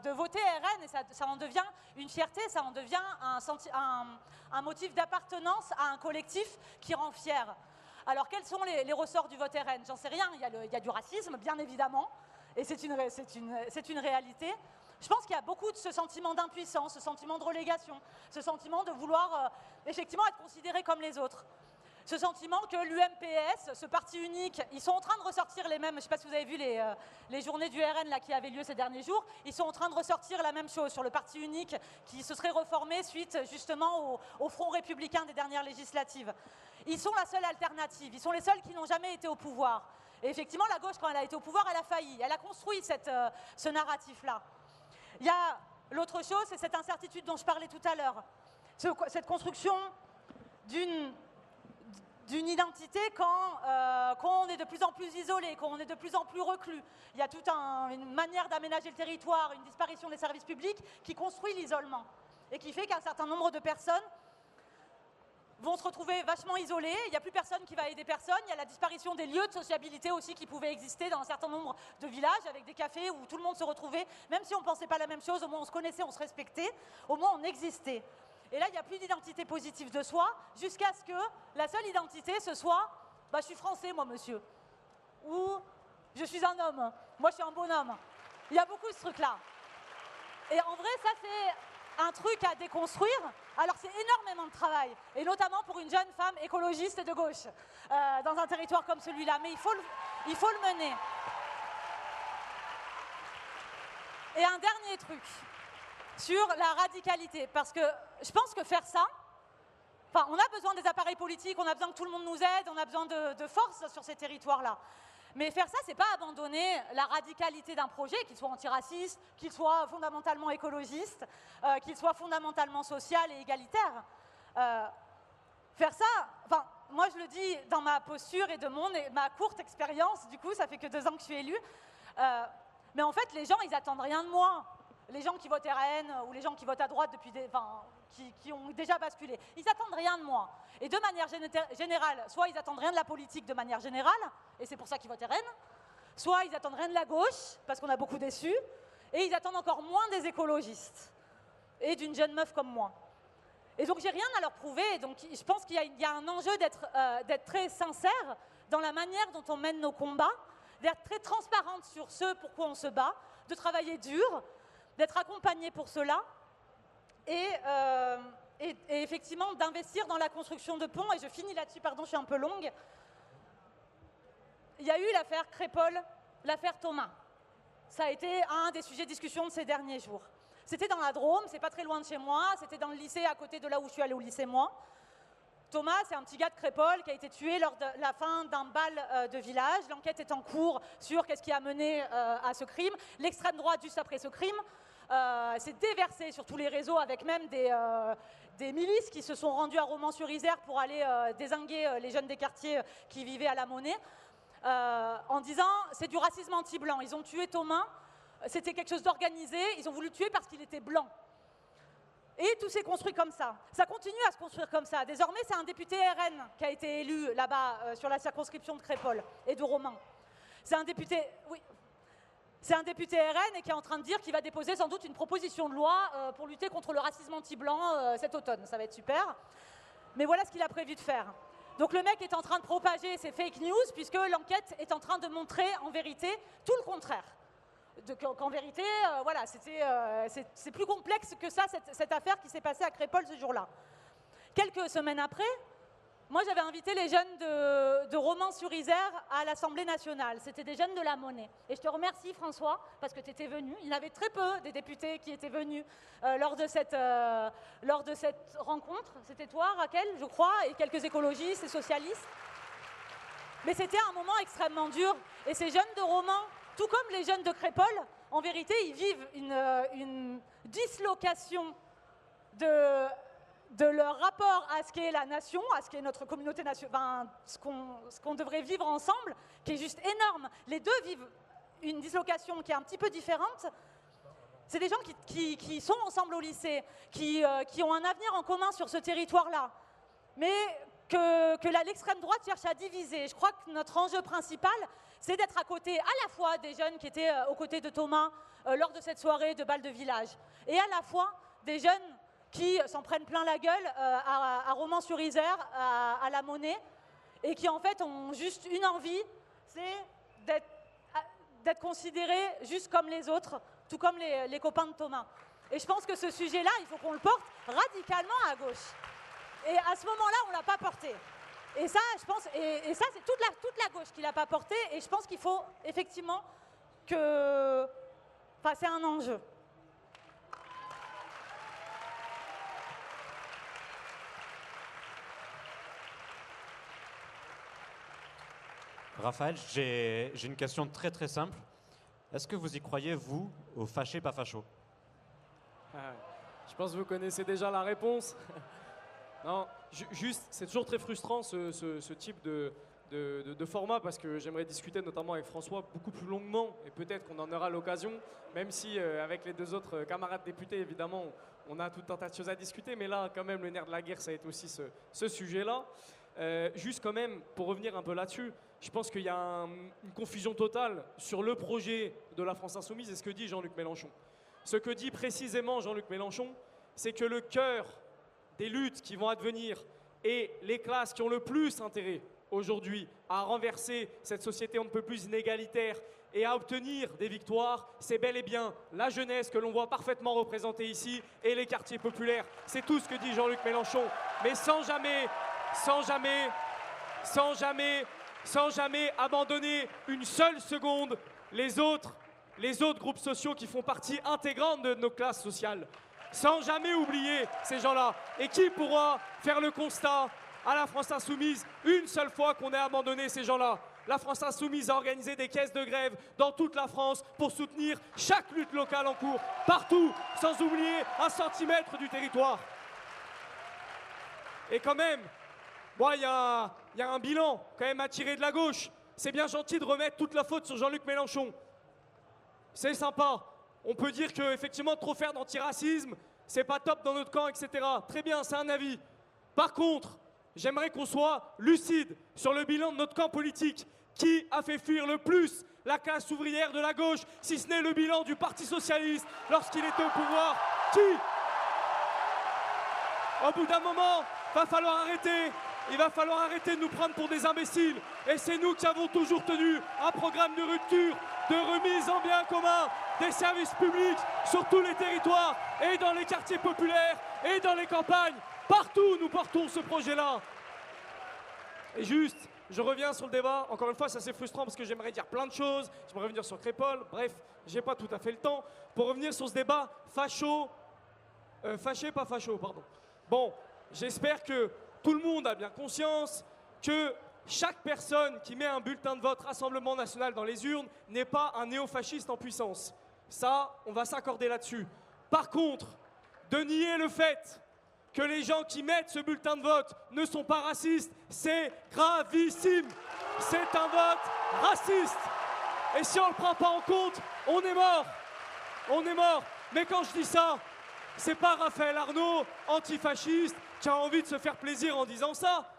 de voter RN, et ça en devient une fierté, ça en devient un motif d'appartenance à un collectif qui rend fier. Alors quels sont les ressorts du vote RN? J'en sais rien, il y a du racisme, bien évidemment, et c'est une réalité. Je pense qu'il y a beaucoup de ce sentiment d'impuissance, ce sentiment de relégation, ce sentiment de vouloir effectivement être considéré comme les autres. Ce sentiment que l'UMPS, ce parti unique, ils sont en train de ressortir les mêmes, je ne sais pas si vous avez vu les journées du RN là, qui avaient lieu ces derniers jours, ils sont en train de ressortir la même chose sur le parti unique qui se serait reformé suite justement au front républicain des dernières législatives. Ils sont la seule alternative, ils sont les seuls qui n'ont jamais été au pouvoir. Et effectivement, la gauche, quand elle a été au pouvoir, elle a failli, elle a construit ce narratif-là. Il y a l'autre chose, c'est cette incertitude dont je parlais tout à l'heure, cette construction d'une identité quand on est de plus en plus isolé, quand on est de plus en plus reclus. Il y a toute une manière d'aménager le territoire, une disparition des services publics qui construit l'isolement et qui fait qu'un certain nombre de personnes vont se retrouver vachement isolées. Il n'y a plus personne qui va aider personne. Il y a la disparition des lieux de sociabilité aussi qui pouvaient exister dans un certain nombre de villages avec des cafés où tout le monde se retrouvait. Même si on ne pensait pas la même chose, au moins on se connaissait, on se respectait, au moins on existait. Et là, il n'y a plus d'identité positive de soi, jusqu'à ce que la seule identité, ce soit « je suis français, moi, monsieur » ou « je suis un homme, moi, je suis un bonhomme ». Il y a beaucoup ce truc-là. Et en vrai, ça, c'est un truc à déconstruire. Alors, c'est énormément de travail, et notamment pour une jeune femme écologiste et de gauche, dans un territoire comme celui-là. Mais il faut le mener. Et un dernier truc sur la radicalité, parce que je pense que faire ça, on a besoin des appareils politiques, on a besoin que tout le monde nous aide, on a besoin de force sur ces territoires-là. Mais faire ça, c'est pas abandonner la radicalité d'un projet, qu'il soit antiraciste, qu'il soit fondamentalement écologiste, qu'il soit fondamentalement social et égalitaire. Faire ça, moi je le dis dans ma posture et de ma courte expérience, du coup, ça fait que 2 ans que je suis élue, mais en fait, les gens, ils attendent rien de moi. Les gens qui votent RN ou les gens qui votent à droite depuis qui ont déjà basculé, ils n'attendent rien de moi. Et de manière générale, soit ils attendent rien de la politique de manière générale, et c'est pour ça qu'ils votent RN, soit ils attendent rien de la gauche, parce qu'on a beaucoup déçus, et ils attendent encore moins des écologistes et d'une jeune meuf comme moi. Et donc j'ai rien à leur prouver, donc je pense qu'il y a un enjeu d'être très sincère dans la manière dont on mène nos combats, d'être très transparente sur ce pourquoi on se bat, de travailler dur, d'être accompagné pour cela et effectivement d'investir dans la construction de ponts. Et je finis là-dessus, pardon, je suis un peu longue. Il y a eu l'affaire Crépol, l'affaire Thomas. Ça a été un des sujets de discussion de ces derniers jours. C'était dans la Drôme, c'est pas très loin de chez moi, c'était dans le lycée à côté de là où je suis allée au lycée moi. Thomas, c'est un petit gars de Crépol qui a été tué lors de la fin d'un bal de village. L'enquête est en cours sur qu'est-ce qui a mené à ce crime. L'extrême droite, juste après ce crime, s'est déversée sur tous les réseaux avec même des milices qui se sont rendues à Romans-sur-Isère pour aller dézinguer les jeunes des quartiers qui vivaient à la Monnaie en disant c'est du racisme anti-blanc. Ils ont tué Thomas, c'était quelque chose d'organisé, ils ont voulu le tuer parce qu'il était blanc. Et tout s'est construit comme ça. Ça continue à se construire comme ça. Désormais, c'est un député RN qui a été élu là-bas sur la circonscription de Crépol et de Romans. C'est un député, oui, c'est un député RN et qui est en train de dire qu'il va déposer sans doute une proposition de loi pour lutter contre le racisme anti-blanc cet automne. Ça va être super. Mais voilà ce qu'il a prévu de faire. Donc le mec est en train de propager ces fake news puisque l'enquête est en train de montrer en vérité tout le contraire. Qu'en vérité, voilà, c'est plus complexe que ça, cette affaire qui s'est passée à Crépol ce jour-là. Quelques semaines après, moi j'avais invité les jeunes de Romans-sur-Isère à l'Assemblée nationale. C'était des jeunes de la Monnaie. Et je te remercie François, parce que tu étais venu. Il y en avait très peu des députés qui étaient venus lors de cette rencontre. C'était toi, Raquel, je crois, et quelques écologistes et socialistes. Mais c'était un moment extrêmement dur. Et ces jeunes de Romans, tout comme les jeunes de Crépol, en vérité, ils vivent une dislocation de leur rapport à ce qu'est la nation, à ce qu'est notre communauté nationale, ce qu'on devrait vivre ensemble, qui est juste énorme. Les deux vivent une dislocation qui est un petit peu différente. C'est des gens qui sont ensemble au lycée, qui ont un avenir en commun sur ce territoire-là, mais que l'extrême droite cherche à diviser. Je crois que notre enjeu principal, c'est d'être à côté à la fois des jeunes qui étaient aux côtés de Thomas lors de cette soirée de bal de village, et à la fois des jeunes qui s'en prennent plein la gueule à Romans-sur-Isère, à la Monnaie, et qui en fait ont juste une envie, c'est d'être considérés juste comme les autres, tout comme les copains de Thomas. Et je pense que ce sujet-là, il faut qu'on le porte radicalement à gauche. Et à ce moment-là, on ne l'a pas porté. Et ça, je pense, et ça, c'est toute la gauche qui ne l'a pas porté. Et je pense qu'il faut effectivement que... Enfin, c'est un enjeu. Raphaël, j'ai une question très très simple. Est-ce que vous y croyez, vous, au fâché pas facho? Je pense que vous connaissez déjà la réponse. Non, juste, c'est toujours très frustrant ce type de format parce que j'aimerais discuter notamment avec François beaucoup plus longuement et peut-être qu'on en aura l'occasion, même si avec les deux autres camarades députés, évidemment, on a tout un tas de choses à discuter, mais là, quand même, le nerf de la guerre, ça va être aussi ce sujet-là. Juste quand même, pour revenir un peu là-dessus, je pense qu'il y a une confusion totale sur le projet de la France Insoumise et ce que dit Jean-Luc Mélenchon. Ce que dit précisément Jean-Luc Mélenchon, c'est que le cœur des luttes qui vont advenir et les classes qui ont le plus intérêt aujourd'hui à renverser cette société on ne peut plus inégalitaire et à obtenir des victoires, c'est bel et bien la jeunesse que l'on voit parfaitement représentée ici et les quartiers populaires. C'est tout ce que dit Jean-Luc Mélenchon, mais sans jamais abandonner une seule seconde les autres groupes sociaux qui font partie intégrante de nos classes sociales. Sans jamais oublier ces gens-là. Et qui pourra faire le constat à la France Insoumise une seule fois qu'on ait abandonné ces gens-là? La France Insoumise a organisé des caisses de grève dans toute la France pour soutenir chaque lutte locale en cours, partout, sans oublier un centimètre du territoire. Et quand même, il y a un bilan quand même à tirer de la gauche. C'est bien gentil de remettre toute la faute sur Jean-Luc Mélenchon. C'est sympa. On peut dire qu'effectivement, trop faire d'antiracisme, c'est pas top dans notre camp, etc. Très bien, c'est un avis. Par contre, j'aimerais qu'on soit lucide sur le bilan de notre camp politique. Qui a fait fuir le plus la classe ouvrière de la gauche, si ce n'est le bilan du Parti Socialiste lorsqu'il était au pouvoir? Qui? Au bout d'un moment, il va falloir arrêter de nous prendre pour des imbéciles. Et c'est nous qui avons toujours tenu un programme de rupture, de remise en bien commun des services publics sur tous les territoires, et dans les quartiers populaires, et dans les campagnes. Partout, nous portons ce projet-là. Et juste, je reviens sur le débat. Encore une fois, ça c'est frustrant parce que j'aimerais dire plein de choses. J'aimerais revenir sur Crépol. Bref, j'ai pas tout à fait le temps. Pour revenir sur ce débat fâché, pas facho, pardon. Bon, j'espère que tout le monde a bien conscience que chaque personne qui met un bulletin de vote Rassemblement National dans les urnes n'est pas un néofasciste en puissance. Ça, on va s'accorder là-dessus. Par contre, de nier le fait que les gens qui mettent ce bulletin de vote ne sont pas racistes, c'est gravissime. C'est un vote raciste. Et si on ne le prend pas en compte, on est mort. On est mort. Mais quand je dis ça, c'est pas Raphaël Arnaud, antifasciste, qui a envie de se faire plaisir en disant ça.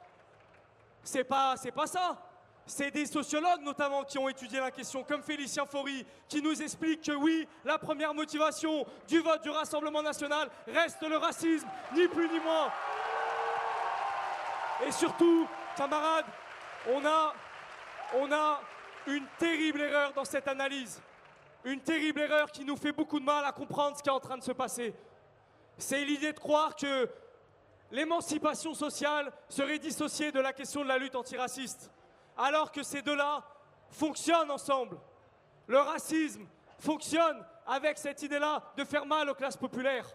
C'est pas ça. C'est des sociologues notamment qui ont étudié la question, comme Félicien Faury, qui nous explique que oui, la première motivation du vote du Rassemblement National reste le racisme, ni plus ni moins. Et surtout, camarades, on a une terrible erreur dans cette analyse. Une terrible erreur qui nous fait beaucoup de mal à comprendre ce qui est en train de se passer. C'est l'idée de croire que l'émancipation sociale serait dissociée de la question de la lutte antiraciste, alors que ces deux-là fonctionnent ensemble. Le racisme fonctionne avec cette idée-là de faire mal aux classes populaires.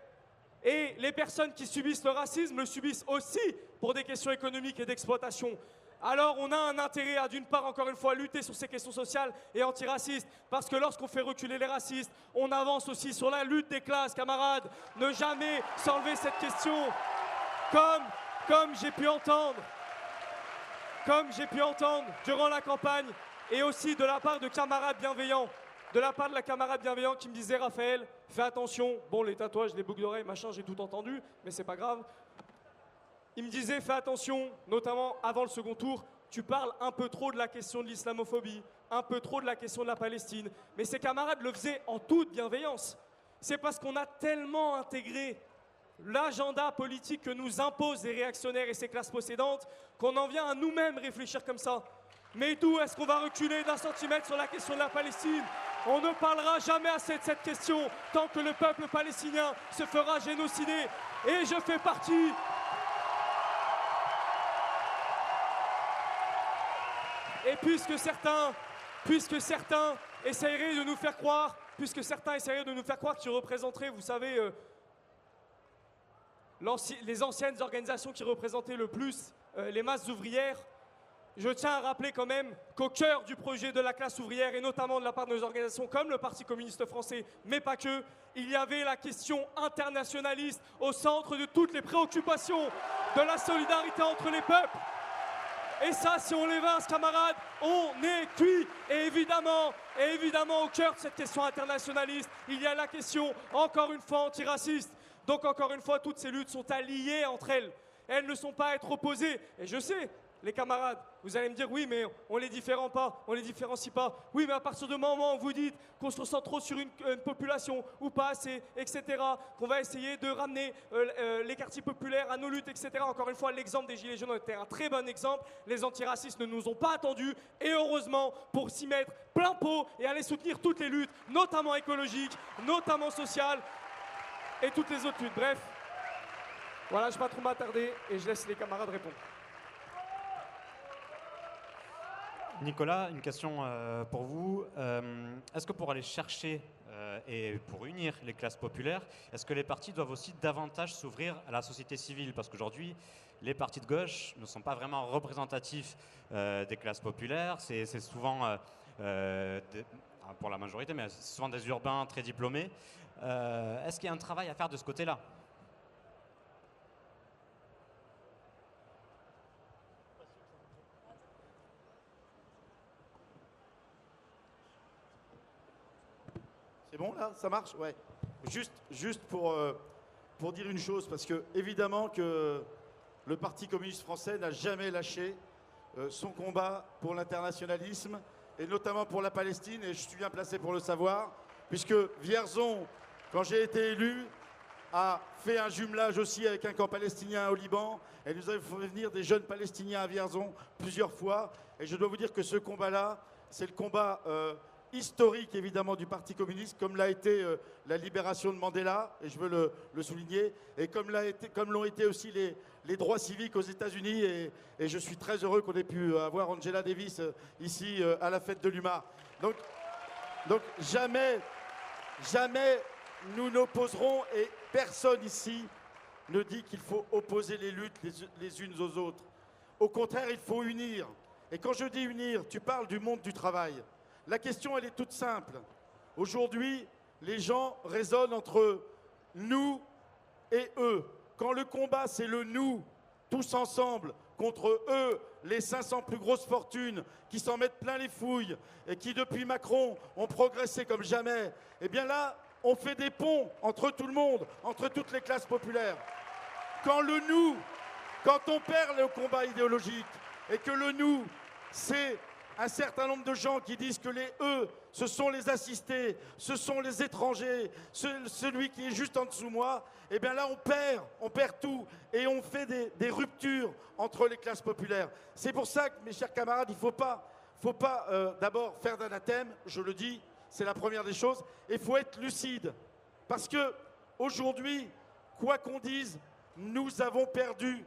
Et les personnes qui subissent le racisme le subissent aussi pour des questions économiques et d'exploitation. Alors on a un intérêt à, d'une part, encore une fois, lutter sur ces questions sociales et antiracistes, parce que lorsqu'on fait reculer les racistes, on avance aussi sur la lutte des classes, camarades. Ne jamais s'enlever cette question, comme j'ai pu entendre durant la campagne, et aussi de la part de camarades bienveillants, de la part de la camarade bienveillante qui me disait: Raphaël, fais attention, bon, les tatouages, les boucles d'oreilles, machin, j'ai tout entendu, mais c'est pas grave. Il me disait: fais attention, notamment avant le second tour, tu parles un peu trop de la question de l'islamophobie, un peu trop de la question de la Palestine. Mais ces camarades le faisaient en toute bienveillance. C'est parce qu'on a tellement intégré l'agenda politique que nous imposent les réactionnaires et ces classes possédantes qu'on en vient à nous-mêmes réfléchir comme ça. Mais d'où est-ce qu'on va reculer d'1 centimètre sur la question de la Palestine? On ne parlera jamais assez de cette question tant que le peuple palestinien se fera génocider. Et je fais partie... Et puisque certains essaieraient de nous faire croire, qu'ils représenteraient, vous savez, les anciennes organisations qui représentaient le plus les masses ouvrières, je tiens à rappeler quand même qu'au cœur du projet de la classe ouvrière, et notamment de la part de nos organisations comme le Parti communiste français, mais pas que, il y avait la question internationaliste au centre de toutes les préoccupations de la solidarité entre les peuples. Et ça, si on l'évince, camarades, on est cuit. Et évidemment, au cœur de cette question internationaliste, il y a la question, encore une fois, antiraciste. Donc, encore une fois, toutes ces luttes sont alliées entre elles. Elles ne sont pas à être opposées. Et je sais, les camarades, vous allez me dire, oui, mais on les différencie pas. Oui, mais à partir du moment où vous dites qu'on se ressent trop sur une population, ou pas assez, etc., qu'on va essayer de ramener les quartiers populaires à nos luttes, etc. Encore une fois, l'exemple des Gilets jaunes était un très bon exemple. Les antiracistes ne nous ont pas attendus, et heureusement, pour s'y mettre plein pot et aller soutenir toutes les luttes, notamment écologiques, notamment sociales, et toutes les autres luttes. Bref, voilà, je ne vais pas trop m'attarder, et je laisse les camarades répondre. Nicolas, une question pour vous. Est-ce que pour aller chercher et pour unir les classes populaires, est-ce que les partis doivent aussi davantage s'ouvrir à la société civile? Parce qu'aujourd'hui, les partis de gauche ne sont pas vraiment représentatifs des classes populaires. C'est souvent, pour la majorité, mais c'est souvent des urbains très diplômés. Est-ce qu'il y a un travail à faire de ce côté-là? C'est bon là? Ça marche? Ouais. Juste pour dire une chose, parce que évidemment que le Parti communiste français n'a jamais lâché son combat pour l'internationalisme et notamment pour la Palestine, et je suis bien placé pour le savoir, puisque Vierzon, quand j'ai été élu, a fait un jumelage aussi avec un camp palestinien au Liban, et nous avons fait venir des jeunes Palestiniens à Vierzon plusieurs fois, et je dois vous dire que ce combat-là, c'est le combat historique évidemment du Parti communiste, comme l'a été la libération de Mandela, et je veux le souligner, et comme l'ont été aussi les droits civiques aux États-Unis, et je suis très heureux qu'on ait pu avoir Angela Davis ici à la fête de l'UMA. Donc jamais nous n'opposerons, et personne ici ne dit qu'il faut opposer les luttes les unes aux autres. Au contraire, il faut unir. Et quand je dis unir, tu parles du monde du travail. La question, elle est toute simple. Aujourd'hui, les gens raisonnent entre nous et eux. Quand le combat, c'est le nous, tous ensemble, contre eux, les 500 plus grosses fortunes qui s'en mettent plein les fouilles et qui, depuis Macron, ont progressé comme jamais, eh bien là, on fait des ponts entre tout le monde, entre toutes les classes populaires. Quand le nous, quand on perd le combat idéologique et que le nous, c'est un certain nombre de gens qui disent que les eux, ce sont les assistés, ce sont les étrangers, celui qui est juste en dessous de moi, eh bien là on perd tout et on fait des ruptures entre les classes populaires. C'est pour ça que, mes chers camarades, il ne faut pas d'abord faire d'anathème, je le dis, c'est la première des choses, et il faut être lucide. Parce que aujourd'hui, quoi qu'on dise, nous avons perdu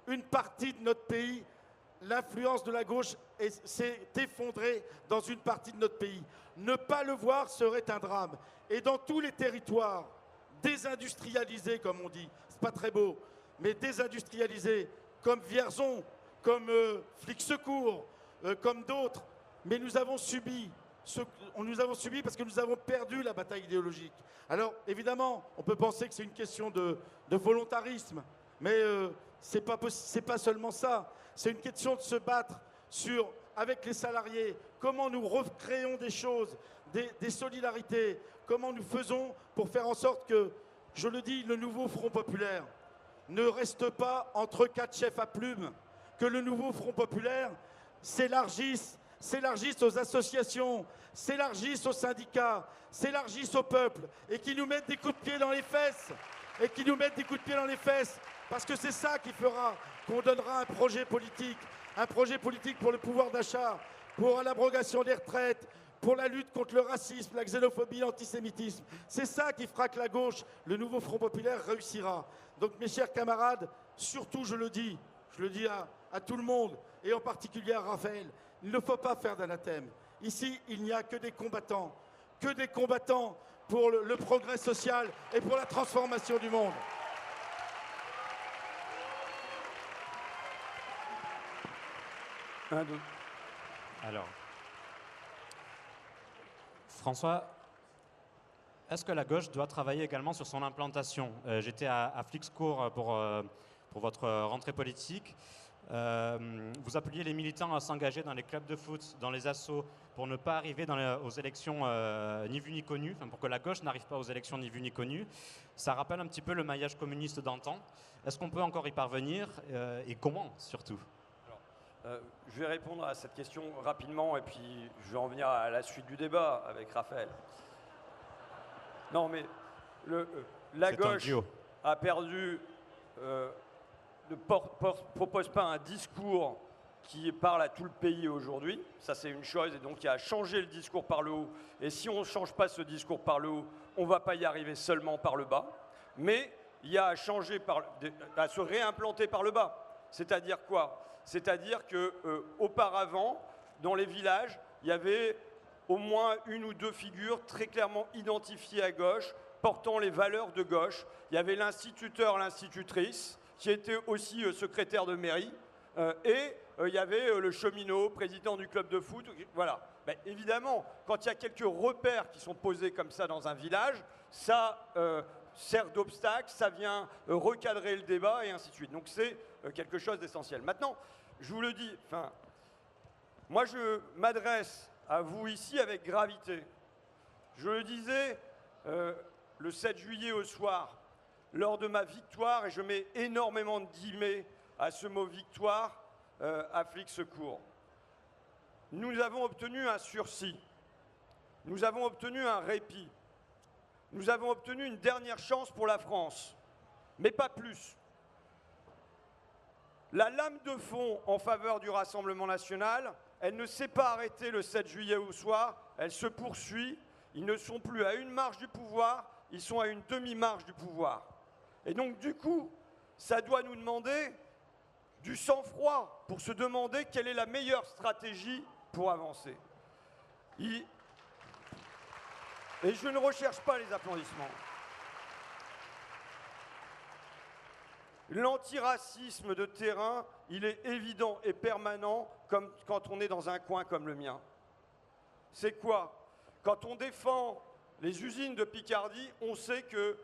une partie de notre pays. L'influence de la gauche s'est effondrée dans une partie de notre pays. Ne pas le voir serait un drame. Et dans tous les territoires désindustrialisés, comme on dit, c'est pas très beau, mais désindustrialisés, comme Vierzon, comme Flic Secours, comme d'autres, mais nous avons subi parce que nous avons perdu la bataille idéologique. Alors, évidemment, on peut penser que c'est une question de volontarisme, mais c'est pas seulement ça. C'est une question de se battre avec les salariés, comment nous recréons des choses, des solidarités, comment nous faisons pour faire en sorte que, je le dis, le nouveau Front populaire ne reste pas entre quatre chefs à plumes, que le nouveau Front populaire s'élargisse aux associations, s'élargisse aux syndicats, s'élargisse au peuple, et qui nous mettent des coups de pied dans les fesses, parce que c'est ça qui fera qu'on donnera un projet politique pour le pouvoir d'achat, pour l'abrogation des retraites, pour la lutte contre le racisme, la xénophobie, l'antisémitisme. C'est ça qui fera que la gauche, le nouveau Front populaire, réussira. Donc mes chers camarades, surtout je le dis à tout le monde, et en particulier à Raphaël, il ne faut pas faire d'anathème. Ici, il n'y a que des combattants pour le progrès social et pour la transformation du monde. Alors, François, est-ce que la gauche doit travailler également sur son implantation? J'étais à Flixcourt pour votre rentrée politique. Vous appeliez les militants à s'engager dans les clubs de foot, dans les assos, pour ne pas arriver aux élections ni vues ni connues, pour que la gauche n'arrive pas aux élections ni vues ni connues. Ça rappelle un petit peu le maillage communiste d'antan. Est-ce qu'on peut encore y parvenir et comment surtout? Je vais répondre à cette question rapidement et puis je vais en venir à la suite du débat avec Raphaël. Non mais la gauche a perdu, ne propose pas un discours qui parle à tout le pays aujourd'hui. Ça c'est une chose et donc il y a à changer le discours par le haut. Et si on ne change pas ce discours par le haut, on ne va pas y arriver seulement par le bas. Mais il y a à changer, à se réimplanter par le bas. C'est-à-dire quoi? C'est-à-dire qu'auparavant, dans les villages, il y avait au moins une ou deux figures très clairement identifiées à gauche, portant les valeurs de gauche. Il y avait l'instituteur, l'institutrice, qui était aussi secrétaire de mairie, et il y avait le cheminot, président du club de foot. Voilà. Ben, évidemment, quand il y a quelques repères qui sont posés comme ça dans un village, ça sert d'obstacle, ça vient recadrer le débat et ainsi de suite. Donc c'est quelque chose d'essentiel. Maintenant, je vous le dis, moi je m'adresse à vous ici avec gravité. Je le disais le 7 juillet au soir, lors de ma victoire, et je mets énormément de guillemets à ce mot victoire, à Flixcourt. Nous avons obtenu un sursis, nous avons obtenu un répit, nous avons obtenu une dernière chance pour la France, mais pas plus. La lame de fond en faveur du Rassemblement national, elle ne s'est pas arrêtée le 7 juillet au soir, elle se poursuit. Ils ne sont plus à une marche du pouvoir, ils sont à une demi-marche du pouvoir. Et donc du coup, ça doit nous demander du sang-froid pour se demander quelle est la meilleure stratégie pour avancer. Et je ne recherche pas les applaudissements. L'antiracisme de terrain, il est évident et permanent comme quand on est dans un coin comme le mien. C'est quoi? Quand on défend les usines de Picardie, on sait que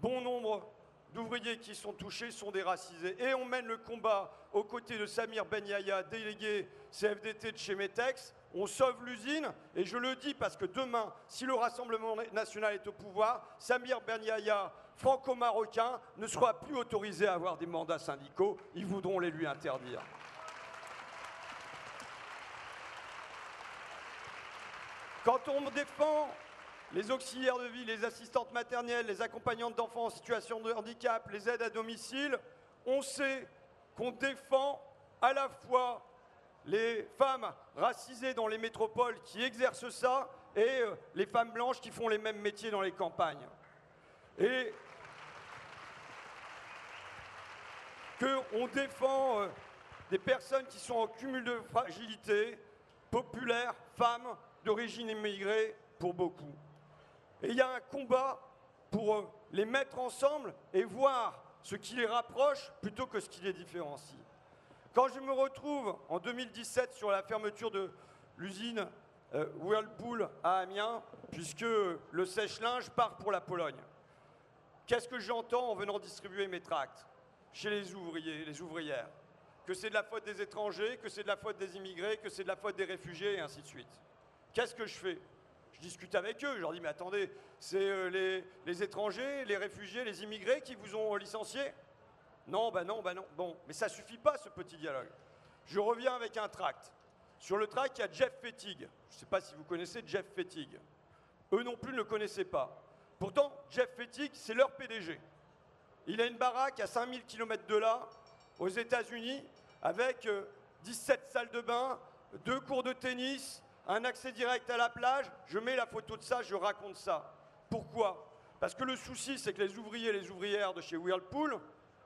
bon nombre d'ouvriers qui sont touchés sont des racisés. Et on mène le combat aux côtés de Samir Ben Yahya, délégué CFDT de chez Metex. On sauve l'usine, et je le dis parce que demain, si le Rassemblement national est au pouvoir, Samir Ben Yahya, franco-marocain, ne sera plus autorisé à avoir des mandats syndicaux. Ils voudront les lui interdire. Quand on défend les auxiliaires de vie, les assistantes maternelles, les accompagnantes d'enfants en situation de handicap, les aides à domicile, on sait qu'on défend à la fois les femmes racisées dans les métropoles qui exercent ça et les femmes blanches qui font les mêmes métiers dans les campagnes. Et qu'on défend des personnes qui sont en cumul de fragilité, populaires, femmes d'origine immigrée pour beaucoup. Et il y a un combat pour les mettre ensemble et voir ce qui les rapproche plutôt que ce qui les différencie. Quand je me retrouve en 2017 sur la fermeture de l'usine Whirlpool à Amiens, puisque le sèche-linge part pour la Pologne, qu'est-ce que j'entends en venant distribuer mes tracts chez les ouvriers, les ouvrières? Que c'est de la faute des étrangers, que c'est de la faute des immigrés, que c'est de la faute des réfugiés, et ainsi de suite. Qu'est-ce que je fais? Je discute avec eux, je leur dis, mais attendez, c'est les étrangers, les réfugiés, les immigrés qui vous ont licencié? Non, bah non, bah non. Bon, mais ça suffit pas, ce petit dialogue. Je reviens avec un tract. Sur le tract, il y a Jeff Fettig. Je ne sais pas si vous connaissez Jeff Fettig. Eux non plus ne le connaissaient pas. Pourtant, Jeff Fettig, c'est leur PDG. Il a une baraque à 5000 km de là, aux États-Unis, avec 17 salles de bain, 2 cours de tennis, un accès direct à la plage, je mets la photo de ça, je raconte ça. Pourquoi? Parce que le souci, c'est que les ouvriers et les ouvrières de chez Whirlpool,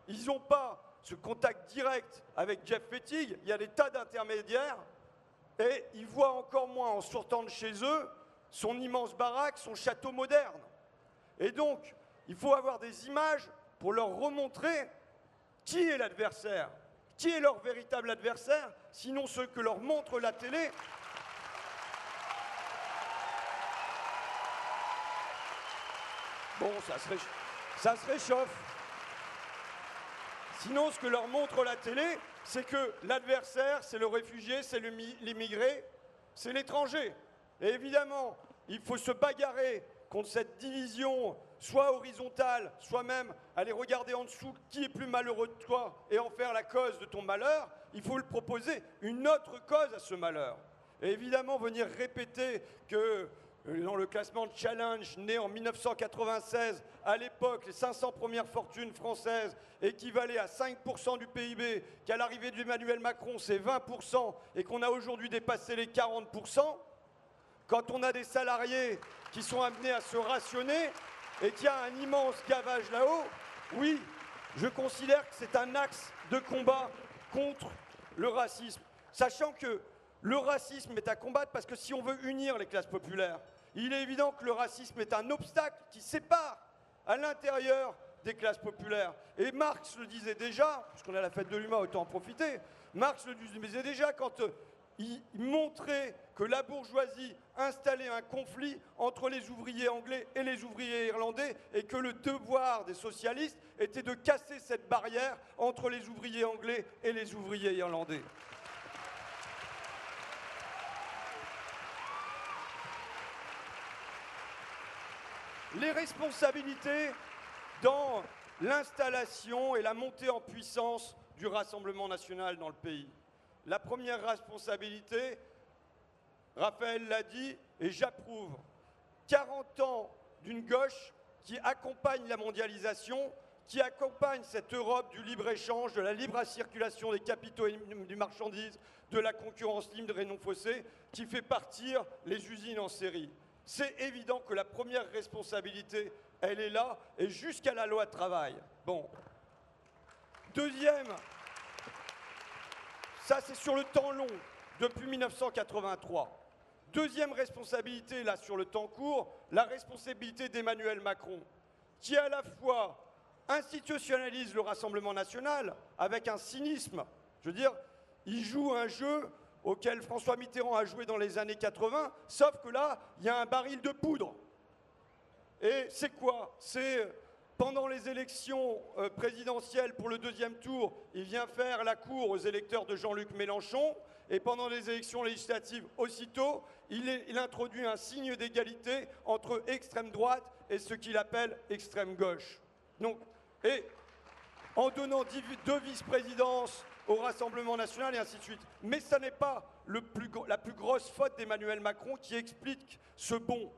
ils n'ont pas ce contact direct avec Jeff Fettig, il y a des tas d'intermédiaires, et ils voient encore moins en sortant de chez eux son immense baraque, son château moderne. Et donc, il faut avoir des images pour leur remontrer qui est l'adversaire, qui est leur véritable adversaire, sinon ceux que leur montre la télé. Bon, ça se réchauffe. Sinon, ce que leur montre la télé, c'est que l'adversaire, c'est le réfugié, c'est l'immigré, c'est l'étranger. Et évidemment, il faut se bagarrer contre cette division, soit horizontale, soit même aller regarder en dessous qui est plus malheureux de toi et en faire la cause de ton malheur. Il faut lui proposer une autre cause à ce malheur. Et évidemment, venir répéter que dans le classement de Challenge, né en 1996, à l'époque, les 500 premières fortunes françaises équivalaient à 5% du PIB, qu'à l'arrivée d'Emmanuel Macron, c'est 20%, et qu'on a aujourd'hui dépassé les 40%, quand on a des salariés qui sont amenés à se rationner et qu'il y a un immense gavage là-haut, oui, je considère que c'est un axe de combat contre le racisme. Sachant que le racisme est à combattre parce que si on veut unir les classes populaires, il est évident que le racisme est un obstacle qui sépare à l'intérieur des classes populaires. Et Marx le disait déjà, puisqu'on est à la fête de l'humain, autant en profiter, Marx le disait déjà quand il montrait que la bourgeoisie installait un conflit entre les ouvriers anglais et les ouvriers irlandais et que le devoir des socialistes était de casser cette barrière entre les ouvriers anglais et les ouvriers irlandais. Les responsabilités dans l'installation et la montée en puissance du Rassemblement national dans le pays. La première responsabilité, Raphaël l'a dit et j'approuve, 40 ans d'une gauche qui accompagne la mondialisation, qui accompagne cette Europe du libre-échange, de la libre circulation des capitaux et des marchandises, de la concurrence libre et non faussée, qui fait partir les usines en série. C'est évident que la première responsabilité, elle est là, et jusqu'à la loi travail. Bon. Deuxième, ça c'est sur le temps long, depuis 1983. Deuxième responsabilité, là, sur le temps court, la responsabilité d'Emmanuel Macron, qui à la fois institutionnalise le Rassemblement national avec un cynisme. Je veux dire, il joue un jeu auquel François Mitterrand a joué dans les années 80, sauf que là, il y a un baril de poudre. Et c'est quoi? C'est pendant les élections présidentielles pour le deuxième tour, il vient faire la cour aux électeurs de Jean-Luc Mélenchon, et pendant les élections législatives, aussitôt, il introduit un signe d'égalité entre extrême droite et ce qu'il appelle extrême gauche. Donc, et en donnant deux vice-présidences au Rassemblement national et ainsi de suite. Mais ça n'est pas la plus grosse faute d'Emmanuel Macron qui explique ce bond.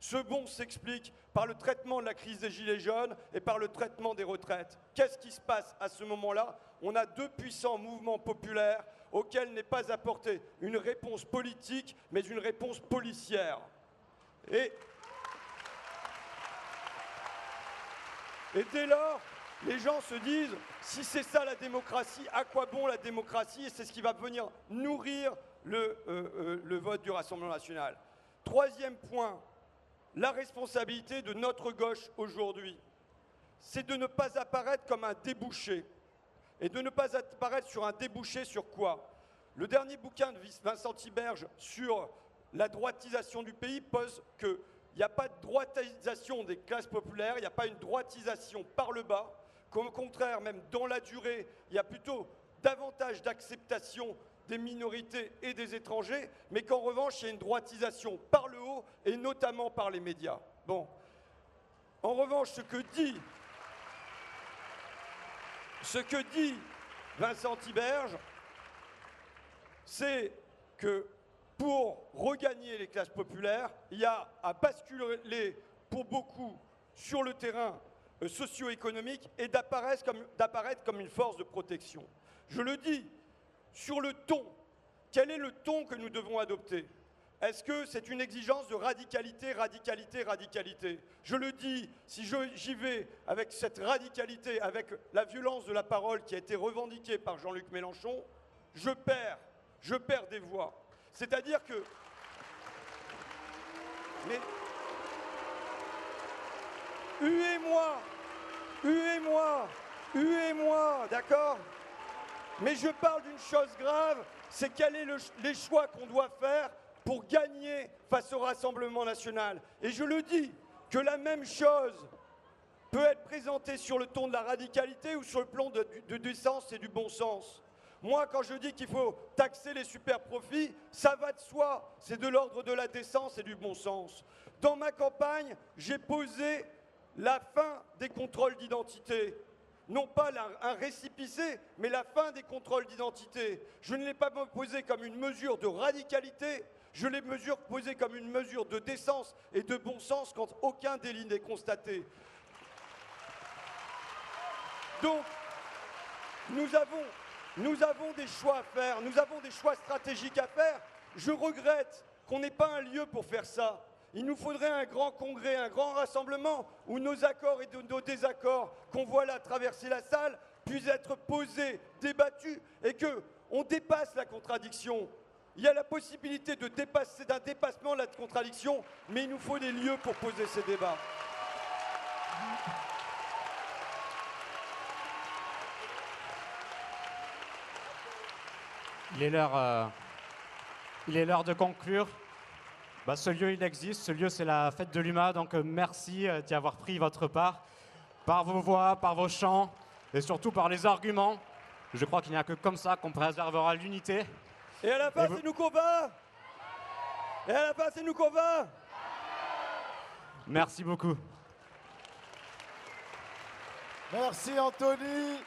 Ce bond s'explique par le traitement de la crise des Gilets jaunes et par le traitement des retraites. Qu'est-ce qui se passe à ce moment-là? On a deux puissants mouvements populaires auxquels n'est pas apportée une réponse politique, mais une réponse policière. Et dès lors, les gens se disent, si c'est ça la démocratie, à quoi bon la démocratie? Et c'est ce qui va venir nourrir le vote du Rassemblement national. Troisième point, la responsabilité de notre gauche aujourd'hui, c'est de ne pas apparaître comme un débouché. Et de ne pas apparaître sur un débouché sur quoi? Le dernier bouquin de Vincent Tiberge sur la droitisation du pays pose qu'il n'y a pas de droitisation des classes populaires, il n'y a pas une droitisation par le bas, qu'au contraire, même dans la durée, il y a plutôt davantage d'acceptation des minorités et des étrangers, mais qu'en revanche, il y a une droitisation par le haut, et notamment par les médias. Bon. En revanche, ce que dit Vincent Tiberge, c'est que pour regagner les classes populaires, il y a à basculer pour beaucoup sur le terrain socio-économique et d'apparaître comme une force de protection. Je le dis, sur le ton, quel est le ton que nous devons adopter? est-ce que c'est une exigence de radicalité, radicalité, radicalité? Je le dis, si j'y vais avec cette radicalité, avec la violence de la parole qui a été revendiquée par Jean-Luc Mélenchon, je perds des voix. C'est-à-dire que... Mais... Huez-moi, d'accord? Mais je parle d'une chose grave, c'est quels sont les choix qu'on doit faire pour gagner face au Rassemblement national. Et je le dis, que la même chose peut être présentée sur le ton de la radicalité ou sur le plan de décence et du bon sens. Moi, quand je dis qu'il faut taxer les super profits, ça va de soi, c'est de l'ordre de la décence et du bon sens. Dans ma campagne, j'ai posé la fin des contrôles d'identité. Non pas un récépissé, mais la fin des contrôles d'identité. Je ne l'ai pas posé comme une mesure de radicalité, je l'ai posé comme une mesure de décence et de bon sens quand aucun délit n'est constaté. Donc, nous avons des choix à faire, nous avons des choix stratégiques à faire. Je regrette qu'on n'ait pas un lieu pour faire ça. Il nous faudrait un grand congrès, un grand rassemblement où nos accords et nos désaccords qu'on voit là traverser la salle puissent être posés, débattus et qu'on dépasse la contradiction. Il y a la possibilité d'un dépassement de la contradiction, mais il nous faut des lieux pour poser ces débats. Il est l'heure de conclure. Ce lieu, il existe. Ce lieu, c'est la fête de l'UMA. Donc, merci d'y avoir pris votre part, par vos voix, par vos chants, et surtout par les arguments. Je crois qu'il n'y a que comme ça qu'on préservera l'unité. Et à la fin, c'est nous qu'on va. Et à la fin, c'est nous qu'on va. Merci beaucoup. Merci Anthony.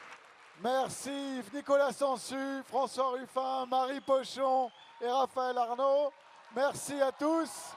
Merci Nicolas Sansu, François Ruffin, Marie Pochon et Raphaël Arnaud. Merci à tous.